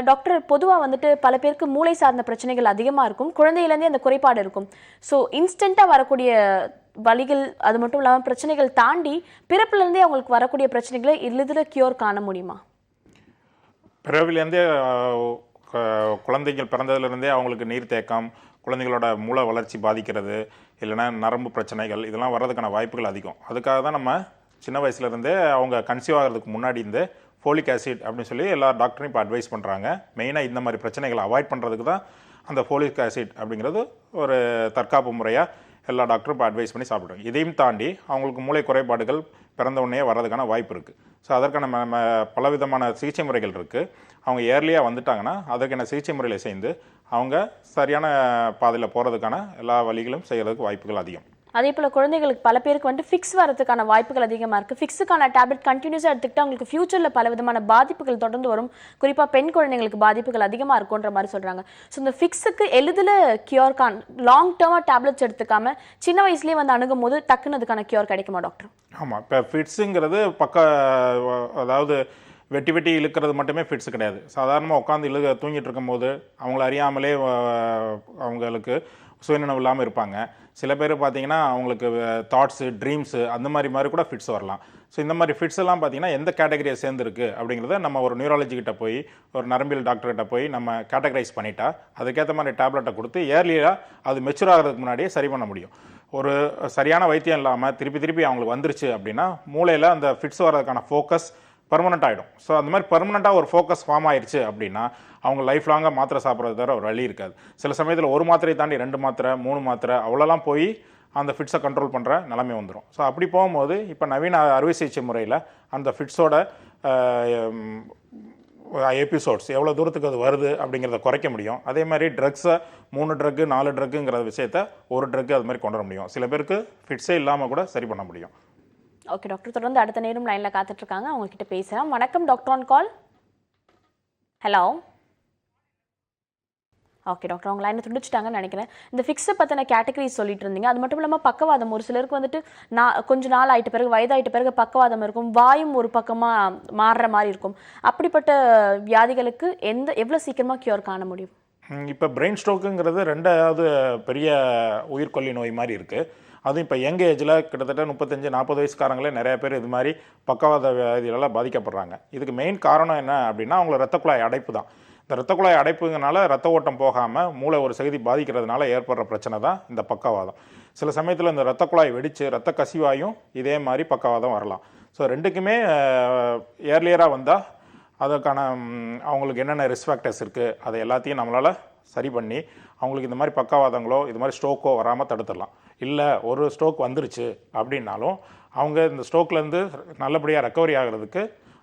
டாக்டர், பொதுவாக வந்துட்டு பல பேருக்கு மூளை சார்ந்த பிரச்சனைகள் அதிகமாக இருக்கும், குழந்தையிலேருந்தே அந்த குறைபாடு இருக்கும். ஸோ இன்ஸ்டண்ட்டாக வரக்கூடிய வலிகள் அது மட்டும் இல்லாமல் பிரச்சனைகள் தாண்டி பிறப்பிலேருந்தே அவங்களுக்கு வரக்கூடிய பிரச்சனைகளை இதில் கியூர் காண முடியுமா? பிறவிலேருந்தே குழந்தைகள் பிறந்ததுலேருந்தே அவங்களுக்கு நீர்த்தேக்கம், குழந்தைகளோட மூளை வளர்ச்சி பாதிக்கிறது, இல்லைன்னா நரம்பு பிரச்சனைகள் இதெல்லாம் வர்றதுக்கான வாய்ப்புகள் அதிகம். அதுக்காக தான் நம்ம சின்ன வயசுலேருந்தே அவங்க கன்சீவ் ஆகிறதுக்கு முன்னாடி இந்த ஃபோலிக் ஆசிட் அப்படின்னு சொல்லி எல்லா டாக்டரும் இப்போ அட்வைஸ் பண்ணுறாங்க. மெயினாக இந்த மாதிரி பிரச்சனைகளை அவாய்ட் பண்ணுறதுக்கு தான் அந்த ஃபோலிக் ஆசிட் அப்படிங்கிறது ஒரு தற்காப்பு முறையாக எல்லா டாக்டரும் இப்போ அட்வைஸ் பண்ணி சாப்பிட்றாங்க. இதையும் தாண்டி அவங்களுக்கு மூளை குறைபாடுகள் பிறந்த உடனே வர்றதுக்கான வாய்ப்பு இருக்குது. ஸோ அதற்கான நம்ம பலவிதமான சிகிச்சை முறைகள் இருக்குது. அவங்க ஏர்லியாக வந்துட்டாங்கன்னா அதற்கான சிகிச்சை முறைகளை செய்து அவங்க சரியான பாதையில் போகிறதுக்கான எல்லா வழிகளும் செய்கிறதுக்கு வாய்ப்புகள் அதிகம். அதே போல் குழந்தைகளுக்கு பல பேருக்கு வந்துட்டு ஃபிக்ஸ் வரதுக்கான வாய்ப்புகள் அதிகமாக இருக்குது. ஃபிக்ஸுக்கான டேப்லெட் கண்டினியூஸாக எடுத்துக்கிட்டு அவங்களுக்கு ஃபியூச்சரில் பல விதமான பாதிப்புகள் தொடர்ந்து வரும். குறிப்பாக பெண் குழந்தைங்களுக்கு பாதிப்புகள் அதிகமாக இருக்குன்ற மாதிரி சொல்கிறாங்க. ஸோ இந்த ஃபிக்ஸுக்கு எளிதில் கியூர் லாங் டேர்மாக டேப்லெட்ஸ் எடுத்துக்காமல் சின்ன வயசுலேயே வந்து அணுகும் போது டக்குன்னு அதுக்கான கியூர் கிடைக்குமா டாக்டர்? ஆமாம், இப்போ ஃபிட்ஸுங்கிறது அதாவது வெட்டி இழுக்கிறது மட்டுமே ஃபிட்ஸ் கிடையாது. சாதாரணமாக உட்காந்து தூங்கிட்டு இருக்கும்போது அவங்கள அறியாமலே அவங்களுக்கு சுயநினைவு இல்லாமல் இருப்பாங்க. சில பேர் பார்த்தீங்கன்னா அவங்களுக்கு தாட்ஸு, ட்ரீம்ஸு அந்த மாதிரி கூட ஃபிட்ஸ் வரலாம். ஸோ இந்த மாதிரி ஃபிட்ஸ் எல்லாம் பார்த்தீங்கன்னா எந்த கேட்டகரியை சேர்ந்துருக்கு அப்படிங்கிறத நம்ம ஒரு நியூராலஜி கிட்ட போய் ஒரு நரம்பியல் டாக்டர்கிட்ட போய் நம்ம கேட்டகரைஸ் பண்ணிட்டா அதுக்கேற்ற மாதிரி டேப்லெட்டை கொடுத்து ஏர்லியாக அது மெச்சூர் ஆகிறதுக்கு முன்னாடியே சரி பண்ண முடியும். ஒரு சரியான வைத்தியம் இல்லாமல் திருப்பி அவங்களுக்கு வந்துருச்சு அப்படின்னா மூளையில் அந்த ஃபிட்ஸ் வர்றதுக்கான ஃபோக்கஸ் பர்மனெண்ட் ஆகிடும். ஸோ அந்த மாதிரி பர்மனெண்ட்டாக ஒரு ஃபோக்கஸ் ஃபார்ம் ஆயிடுச்சு அப்படின்னா அவங்க லைஃப் லாங்காக மாத்திரை சாப்பிட்றது தவிர ஒரு வழி இருக்காது. சில சமயத்தில் ஒரு மாத்திரையை தாண்டி 2 மாத்திரை 3 மாத்திரை அவ்வளோலாம் போய் அந்த ஃபிட்ஸை கண்ட்ரோல் பண்ணுற நிலைமை வந்துடும். ஸோ அப்படி போகும்போது இப்போ நவீன அறுவை சிகிச்சை முறையில் அந்த ஃபிட்ஸோட எபிசோட்ஸ் எவ்வளோ தூரத்துக்கு அது வருது அப்படிங்கிறத குறைக்க முடியும். அதே மாதிரி ட்ரக்ஸை 3 ட்ரக்கு 4 ட்ரக்குங்கிற விஷயத்த ஒரு ட்ரக்கு அது மாதிரி கொண்டு வர முடியும். சில பேருக்கு ஃபிட்ஸே இல்லாமல் கூட சரி பண்ண முடியும். ஓகே டாக்டர், தொடர்ந்து அடுத்த நேரம் லைனில் காத்துட்ருக்காங்க, அவங்கக்கிட்ட பேசலாம். வணக்கம் doctor on call. Hello. Okay doctor, அவங்க லைனை துண்டிச்சிட்டாங்கன்னு நினைக்கிறேன். இந்த ஃபிக்ஸை பற்றின கேட்டகரிஸ் சொல்லிட்டு இருந்தீங்க. அது மட்டும் இல்லாமல் பக்கவாதம் ஒரு சிலருக்கு வந்துட்டு கொஞ்ச நாள் ஆகிட்ட பிறகு வயதாகிட்ட பிறகு பக்கவாதம் இருக்கும், வாயும் ஒரு பக்கமாக மாறுற மாதிரி இருக்கும். அப்படிப்பட்ட வியாதிகளுக்கு எவ்வளோ சீக்கிரமாக கியூர் காண முடியும்? இப்போ பிரெயின் ஸ்ட்ரோக்குங்கிறது 2வது பெரிய உயிர்கொல்லி நோய் மாதிரி இருக்குது. அதுவும் இப்போ யங் ஏஜில் கிட்டத்தட்ட 35-40 வயசுக்காரங்களே நிறைய பேர் இது மாதிரி பக்கவாத வியாதிகளால் பாதிக்கப்படுறாங்க. இதுக்கு மெயின் காரணம் என்ன அப்படின்னா அவங்கள இரத்த குழாய் அடைப்பு தான். இந்த இரத்த குழாய் அடைப்புங்கனால ரத்த ஓட்டம் போகாமல் மூளை ஒரு சகுதி பாதிக்கிறதுனால ஏற்படுற பிரச்சனை தான் இந்த பக்கவாதம். சில சமயத்தில் இந்த இரத்த குழாய் வெடித்து இரத்த கசிவாயும் இதே மாதிரி பக்கவாதம் வரலாம். ஸோ 2க்குமே ஏர்லியராக வந்தால் அதற்கான அவங்களுக்கு என்னென்ன ரிஸ்க் ஃபேக்டர்ஸ் இருக்குது அதை எல்லாத்தையும் நம்மளால் சரி பண்ணி அவங்களுக்கு இந்த மாதிரி பக்கவாதங்களோ இது மாதிரி ஸ்ட்ரோக்கோ வராமல் தடுத்துடலாம். இல்லை ஒரு ஸ்ட்ரோக் வந்துருச்சு அப்படின்னாலும் அவங்க இந்த ஸ்ட்ரோக்லேருந்து நல்லபடியாக ரெக்கவரி ஆகிறதுக்கு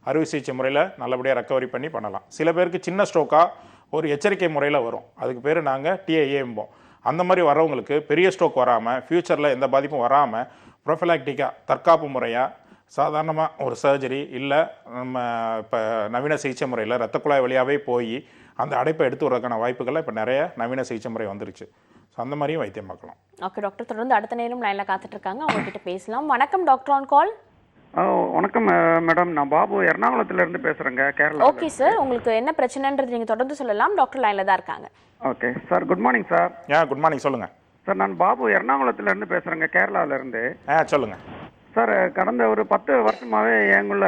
அறுவை சிகிச்சை முறையில் நல்லபடியாக ரெக்கவரி பண்ணி பண்ணலாம். சில பேருக்கு சின்ன ஸ்ட்ரோக்காக ஒரு எச்சரிக்கை முறையில் வரும், அதுக்கு பேர் நாங்கள் TIA-ம்போம். அந்த மாதிரி வரவங்களுக்கு பெரிய ஸ்ட்ரோக் வராமல் ஃப்யூச்சரில் எந்த பாதிப்பும் வராமல் ப்ரொஃபலாக்டிக்காக தற்காப்பு முறையாக சாதாரணமாக ஒரு சர்ஜரி இல்லை நம்ம இப்போ நவீன சிகிச்சை முறையில் இரத்த குழாய் வழியாகவே போய் அந்த அடைப்பை எடுத்து வரதுக்கான வாய்ப்புகளை இப்போ நிறைய நவீன சிகிச்சை முறை வந்துருச்சு. ஸோ அந்த மாதிரியும் வைத்தியம் பார்க்கலாம். ஓகே டாக்டர், தொடர்ந்து அடுத்த நேரம் லைனில் காத்துட்டு இருக்காங்க, அவங்ககிட்ட பேசலாம். வணக்கம் டாக்டர் ஆன் கால். வணக்கம் மேடம், நான் பாபு எர்ணாகுளத்துலேருந்து பேசுகிறேங்க, கேரளா. ஓகே சார், உங்களுக்கு என்ன பிரச்சனைன்றது நீங்கள் தொடர்ந்து சொல்லலாம், டாக்டர் லைனில் தான் இருக்காங்க. Okay sir, good morning sir. Good morning, சொல்லுங்கள் சார். நான் பாபு எர்ணாகுளத்துலேருந்து பேசுகிறேங்க, கேரளாவிலேருந்து. சொல்லுங்கள் சார். கடந்த ஒரு 10 வருஷமாகவே எங்குள்ள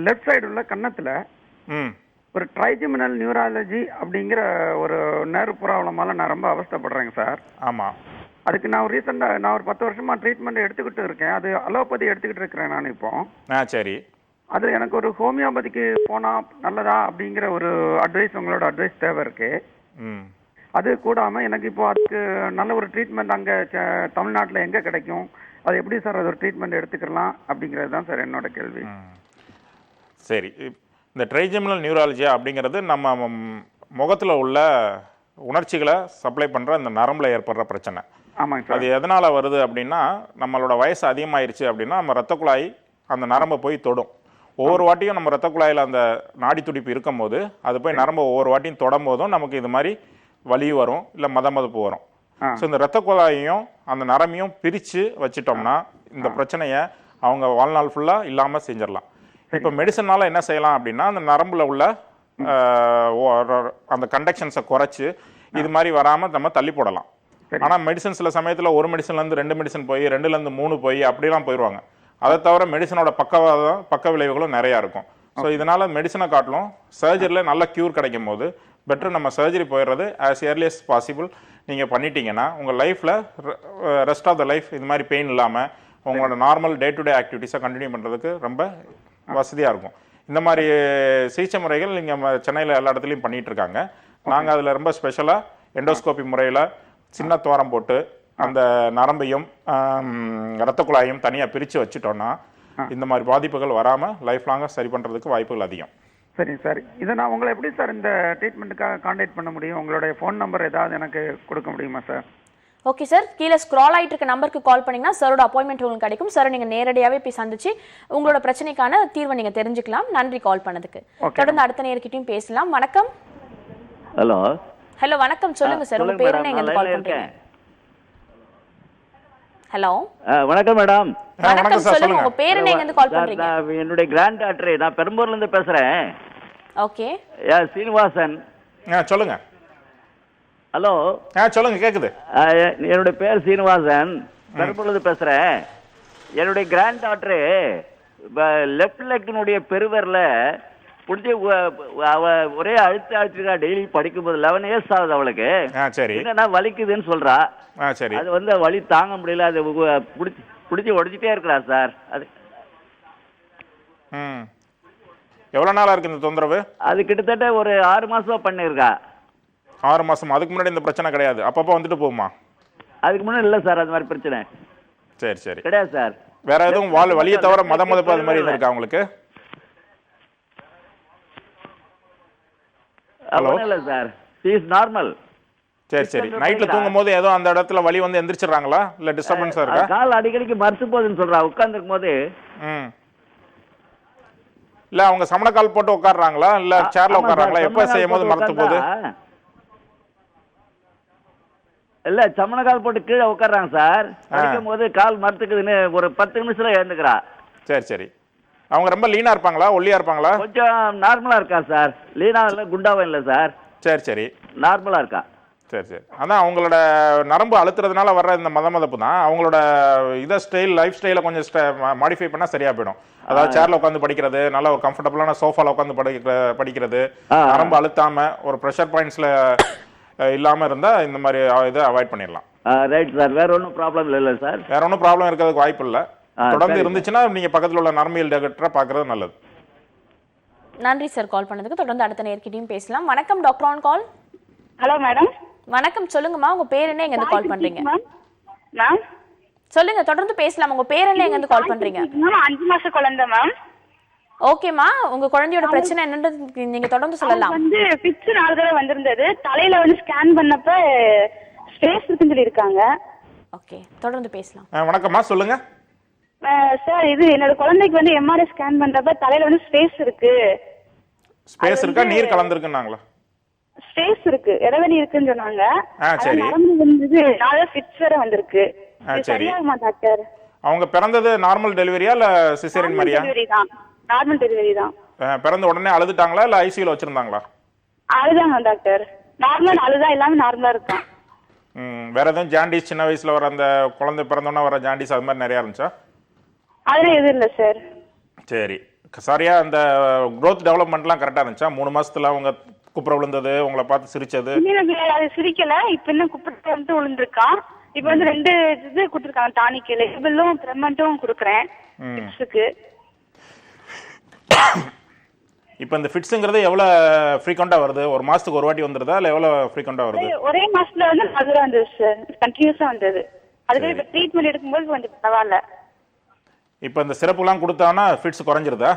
லெஃப்ட் சைடு உள்ள கன்னத்தில் ஒரு ட்ரைஜிமினல் நியூராலஜி அப்படிங்கிற ஒரு நர்வ் ப்ராப்ளமால நான் ரொம்ப அவஸ்தைப்படுறேங்க சார். ஆமாம். அதுக்கு நான் ஒரு 10 வருஷமாக ட்ரீட்மெண்ட் எடுத்துக்கிட்டு இருக்கேன். அது அலோபதி எடுத்துக்கிட்டு இருக்கிறேன் நான் இப்போ. சரி. அது எனக்கு ஒரு ஹோமியோபதிக்கு போனால் நல்லதா அப்படிங்கிற ஒரு அட்வைஸ், உங்களோட அட்வைஸ் தேவை இருக்கு. அது கூடாமல் எனக்கு இப்போ அதுக்கு நல்ல ஒரு ட்ரீட்மெண்ட் அங்கே தமிழ்நாட்டில் எங்கே கிடைக்கும், அது எப்படி சார் அது ஒரு ட்ரீட்மெண்ட் எடுத்துக்கலாம் அப்படிங்கிறது தான் சார் என்னோட கேள்வி. சரி, இந்த ட்ரைஜெமினல் நியூராலஜியா அப்படிங்கிறது நம்ம முகத்தில் உள்ள உணர்ச்சிகளை சப்ளை பண்ணுற இந்த நரம்பில் ஏற்படுற பிரச்சனை. ஆமாங்க சார். அது எதனால் வருது அப்படின்னா, நம்மளோட வயசு அதிகமாயிருச்சு அப்படின்னா நம்ம ரத்த குழாய் அந்த நரம்பை போய் தொடும். ஒவ்வொரு வாட்டியும் நம்ம ரத்த குழாயில் அந்த நாடி துடிப்பு இருக்கும் போது அது போய் நரம்பை ஒவ்வொரு வாட்டியும் தொடும் போதும் நமக்கு இது மாதிரி வலி வரும், இல்லை மதமதப்பு வரும். ஸோ இந்த ரத்த குழாயையும் அந்த நரம்பையும் பிரித்து வச்சிட்டோம்னா இந்த பிரச்சனையை அவங்க வாழ்நாள் ஃபுல்லாக இல்லாமல் செஞ்சிடலாம். இப்போ மெடிசனால் என்ன செய்யலாம் அப்படின்னா, அந்த நரம்பில் உள்ள அந்த கண்டக்ஷன்ஸை குறைச்சி இது மாதிரி வராமல் நம்ம தள்ளி போடலாம். ஆனால் மெடிசன் சில சமயத்தில் ஒரு மெடிசன்லேருந்து 2 மெடிசன் போய் 2லேருந்து 3 போய் அப்படிலாம் போயிடுவாங்க. அதை தவிர மெடிசனோட பக்க விளைவுகளும் நிறையா இருக்கும். ஸோ இதனால் மெடிசனை காட்டிலும் சர்ஜரியில் நல்ல க்யூர் கிடைக்கும் போது பெட்டர் நம்ம சர்ஜரி போயிடுறது ஆஸ் ஏர்லி அஸ் பாசிபிள் நீங்கள் பண்ணிட்டீங்கன்னா உங்கள் லைஃப்பில் ரெஸ்ட் ஆஃப் த லைஃப் இது மாதிரி பெயின் இல்லாமல் உங்களோட நார்மல் டே டு டே ஆக்டிவிட்டீஸை கண்டினியூ பண்ணுறதுக்கு ரொம்ப வசதியாக இருக்கும். இந்த மாதிரி சிகிச்சை முறைகள் நீங்கள் சென்னையில் எல்லா இடத்துலையும் பண்ணிகிட்டு இருக்காங்க. நாங்கள் அதில் ரொம்ப ஸ்பெஷலாக எண்டோஸ்கோபி முறையில் சின்ன துவாரம் போட்டு அந்த நரம்பையும் இரத்த குழாயையும் தனியாக பிரித்து வச்சுட்டோன்னா இந்த மாதிரி பாதிப்புகள் வராமல் லைஃப் லாங்காக சரி பண்ணுறதுக்கு வாய்ப்புகள் அதிகம். சரிங்க சார். இதை நான் உங்களை எப்படி சார் இந்த ட்ரீட்மெண்ட்டுக்காக கான்டாக்ட் பண்ண முடியும்? உங்களுடைய ஃபோன் நம்பர் ஏதாவது எனக்கு கொடுக்க முடியுமா சார்? ஓகே சார், கீழே ஸ்க்ரால் ஆகிட்டு இருக்க நம்பருக்கு கால் பண்ணிங்கன்னா சாரோட அப்பாயின்மெண்ட் உங்களுக்கு கிடைக்கும். சார் நீங்கள் நேரடியாகவே போய் சந்திச்சு உங்களோட பிரச்சனைக்கான தீர்வை நீங்கள் தெரிஞ்சுக்கலாம். நன்றி கால் பண்ணதுக்கு. தொடர்ந்து அடுத்த நேர்கிட்டையும் பேசலாம். வணக்கம். ஹலோ. ஹலோ வணக்கம், சொல்லுங்க சார், உங்க பேர் என்ன, எங்க கால் பண்றீங்க? ஹலோ வணக்கம் மேடம். வணக்கம், சொல்லுங்க உங்க பேர் என்ன, எங்க கால் பண்றீங்க? என்னுடைய கிராண்ட் டாட்டர், நான் பெரம்பூர்ல இருந்து பேசுறேன். ஓகே. சீனிவாசன். சொல்லுங்க. ஹலோ. சொல்லுங்க, கேக்குது. என்னுடைய பேர் சீனிவாசன், பெரம்பூர்ல இருந்து பேசுறேன். என்னுடைய கிராண்ட் டாட்டரு லெஃப்ட் லெக்கினுடைய பெருவரில் பிடிச்சி அவ ஒரே அழுத்திருக்கா. டெய்லி படிக்கும்போது 11 இயர்ஸ் ஆகுது அவளுக்கு. சரி. என்னன்னா வலிக்குதுன்னு சொல்றா. சரி. அது வந்து வலி தாங்க முடியல, அது பிடிச்சி உடைச்சிட்டே இருக்கிறா சார். அது எவ்வளவு நாளா இருக்கு இந்த தொந்தரவு? அது கிட்டத்தட்ட ஒரு 6 மாசமா பண்ணிருக்கா. 6 மாசம். அதுக்கு முன்னாடி இந்த பிரச்சனை கிடையாது? அப்பப்போ வந்துட்டு போகுமா? அதுக்கு முன்னாடி இல்ல சார் அது மாதிரி பிரச்சனை. சரி சரி. கிடையாது சார். வேற எதுவும் வலியை தவிர மதமதப்பு அது மாதிரி இருக்கா உங்களுக்கு? ஹலோ. இல்ல சார், ஷீ இஸ் நார்மல். சரி சரி. நைட்ல தூங்கும் போது ஏதோ அந்த இடத்துல வலி வந்து எந்திரிச்சிடுறாங்களா, இல்ல டிஸ்டர்பன்ஸா இருக்கா? கால் அடிக்கடிக்கு மறுத்து போகுதுன்னு சொல்றா உட்கார்ந்து இருக்கும்போது. இல்ல அவங்க சமணக்கால் போட்டு உட்கார்றாங்களா, இல்ல சேர்ல உட்கார்றாங்களா? எப்ப செய்யும் போது மறுத்து போகுது? இல்ல சமணக்கால் போட்டு கீழே உட்கார்றாங்க சார். படிக்கும் போது கால் மறுத்துக்குதுன்னு ஒரு 10 நிமிஷத்துல எழுந்துக்கிறா. சரி சரி. அவங்க ரொம்ப லீனா இருப்பாங்களா, ஒல்லியா இருப்பாங்களா? கொஞ்சம் நார்மலா இருக்கா சார். லீனா இல்ல, குண்டாவும் இல்ல சார். சரி சரி. நார்மலா இருக்கா. சரி சரி. அதான் அவங்களோட நரம்பு அழுத்துறதுனால வர்ற இந்த மதமதப்பு தான். அவங்களோட லைஃப் ஸ்டைலை கொஞ்சம் மாடிஃபை பண்ணா சரியா போயிடும். அதாவது சேர்ல உட்காந்து படிக்கிறது, நல்ல ஒரு கம்ஃபர்டபுளான சோஃபால உட்காந்து படிக்கிறது, நரம்பு அழுத்தாம ஒரு ப்ரெஷர் பாயிண்ட்ஸ்ல இல்லாம இருந்தா இந்த மாதிரி இதை அவாய்ட் பண்ணிடலாம். Right sir. வேற ஒன்றும் ப்ராப்ளம் இல்லை சார். வேற ஒன்றும் ப்ராப்ளம் இருக்கிறதுக்கு வாய்ப்பு இல்லை. தொடர்ந்து இருந்துச்சுன்னா நீங்க பக்கத்துல உள்ள நரம்பியல் டாக்டரை பார்க்கறது நல்லது. நன்றி சார் கால் பண்ணதுக்கு. தொடர்ந்து அடுத்த நேர்கிட்டையும் பேசலாம். வணக்கம் doctor on call. Hello madam. வணக்கம், சொல்லுங்கம்மா. உங்க பேர் என்ன, எங்க இருந்து கால் பண்றீங்க? மேம் சொல்லுங்க, தொடர்ந்து பேசலாம். உங்க பேர் என்ன, எங்க இருந்து கால் பண்றீங்க? மேம் 5 மாச குழந்தை மேம். ஓகேம்மா, உங்க குழந்தையோட பிரச்சனை என்னன்றது நீங்க தொடர்ந்து சொல்லலாம். வந்து பிச்சு 4 தடவை வந்திருந்தது. தலையில வந்து ஸ்கேன் பண்ணப்ப ஸ்பேஸ் இருக்குன்னு சொல்லியிருக்காங்க. ஓகே, தொடர்ந்து பேசலாம். வணக்கம்மா, சொல்லுங்க. சார், இது என்னோட குழந்தைக்கு வந்து எம்ஆர்ஐ ஸ்கேன் பண்றப்ப தலையில வந்து ஸ்பேஸ் இருக்கு. ஸ்பேஸ் இருக்கா, நீர் கலந்துருக்குன்னாங்களா? ஸ்பேஸ் இருக்கு, இடைவெளி இருக்குன்னு சொன்னாங்க. சரி. நடந்து வந்து 4 ஃபிட்ஸ் வேற வந்திருக்கு. சரி. சரியாகுமா டாக்டர்? அவங்க பிறந்தது நார்மல் டெலிவரியா இல்ல சிசேரியன் மாதிரியா? டெலிவரி தான், நார்மல் டெலிவரி தான். பிறந்த உடனே அழுதுட்டாங்களா இல்ல ஐசியூல வச்சிருந்தாங்களா? அழுதாங்க டாக்டர். நார்மல் அழுதா எல்லாமே நார்மலா இருக்கும். வேற எதுவும் ஜாண்டிஸ், சின்ன வயசுல வர அந்த குழந்தை பிறந்தோன்னா வர ஜாண்டிஸ் அது மாதிரி நிறைய இருந்துச்சா? அதெல்லாம் எதுவும் இல்லை சார். சரி, சரியா அந்த க்ரோத் டெவலப்மெண்ட்லாம் கரெக்டாக இருந்துச்சா? 3 மாசத்துல அவங்க குப்புற விழுந்தது, உங்களை பார்த்து சிரிச்சது? அது சிரிக்கல. இப்ப இன்னும் குப்பிட்டு வந்து விழுந்திருக்கான். இப்ப வந்து 2 இது கொடுத்துருக்காங்க டானிக், லேபிளும் ப்ரெமெண்ட்டும் கொடுக்குறேன் ஃபிட்ஸுக்கு. இப்போ இந்த ஃபிட்ஸுங்கிறது எவ்வளோ ஃப்ரீக்வெண்ட்டாக வருது? ஒரு மாசத்துக்கு ஒரு வாட்டி வந்துருதா இல்லை எவ்வளோ ஃப்ரீக்வெண்ட்டாக வருது? ஒரே மாசத்துல வந்து அதுதான் வந்தது சார், கண்டினியூஸா வந்தது. அதுக்கு இப்ப ட்ரீட்மெண்ட் எடுக்கும்போது கொஞ்சம் பரவாயில்ல. இப்போ இந்த சிறப்புலாம் கொடுத்தாங்கன்னா ஃபிட்ஸ் குறைஞ்சிருதா?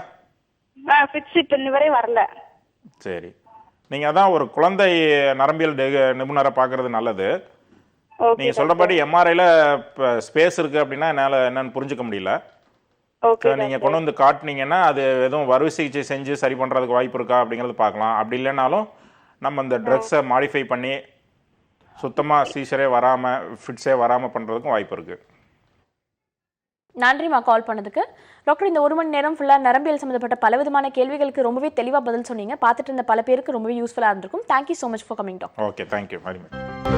ஃபிட்ஸ் இப்ப இன்ன வரை வரல. சரி, நீங்கள் அதான் ஒரு குழந்தை நரம்பியல் நிபுணரை பார்க்கறது நல்லது. நீங்கள் சொல்கிறபடி எம்ஆர்ஐல ஸ்பேஸ் இருக்குது அப்படின்னா என்னால் என்னன்னு புரிஞ்சுக்க முடியல. நீங்கள் கொண்டு வந்து காட்டினீங்கன்னா அது எதுவும் வறுவை சிகிச்சை செஞ்சு சரி பண்ணுறதுக்கு வாய்ப்பு இருக்கா அப்படிங்கிறது பார்க்கலாம். அப்படி இல்லைனாலும் நம்ம இந்த ட்ரக்ஸை மாடிஃபை பண்ணி சுத்தமாக சீசரே வராமல் ஃபிட்ஸே வராமல் பண்ணுறதுக்கும் வாய்ப்பு இருக்குது. நன்றிம்மா கால் பண்ணதுக்கு. டாக்டர், இந்த 1 மணி நேரம் ஃபுல்லாக நரம்பியல் சம்மந்தப்பட்ட பலவிதமான கேள்விகளுக்கு ரொம்பவே தெளிவாக பதில் சொன்னீங்க. பார்த்துட்டு இருந்த பல பேருக்கு ரொம்பவே யூஸ்ஃபுல்லாக இருந்திருக்கும். Thank you so much for coming doctor. Okay, thank you very much.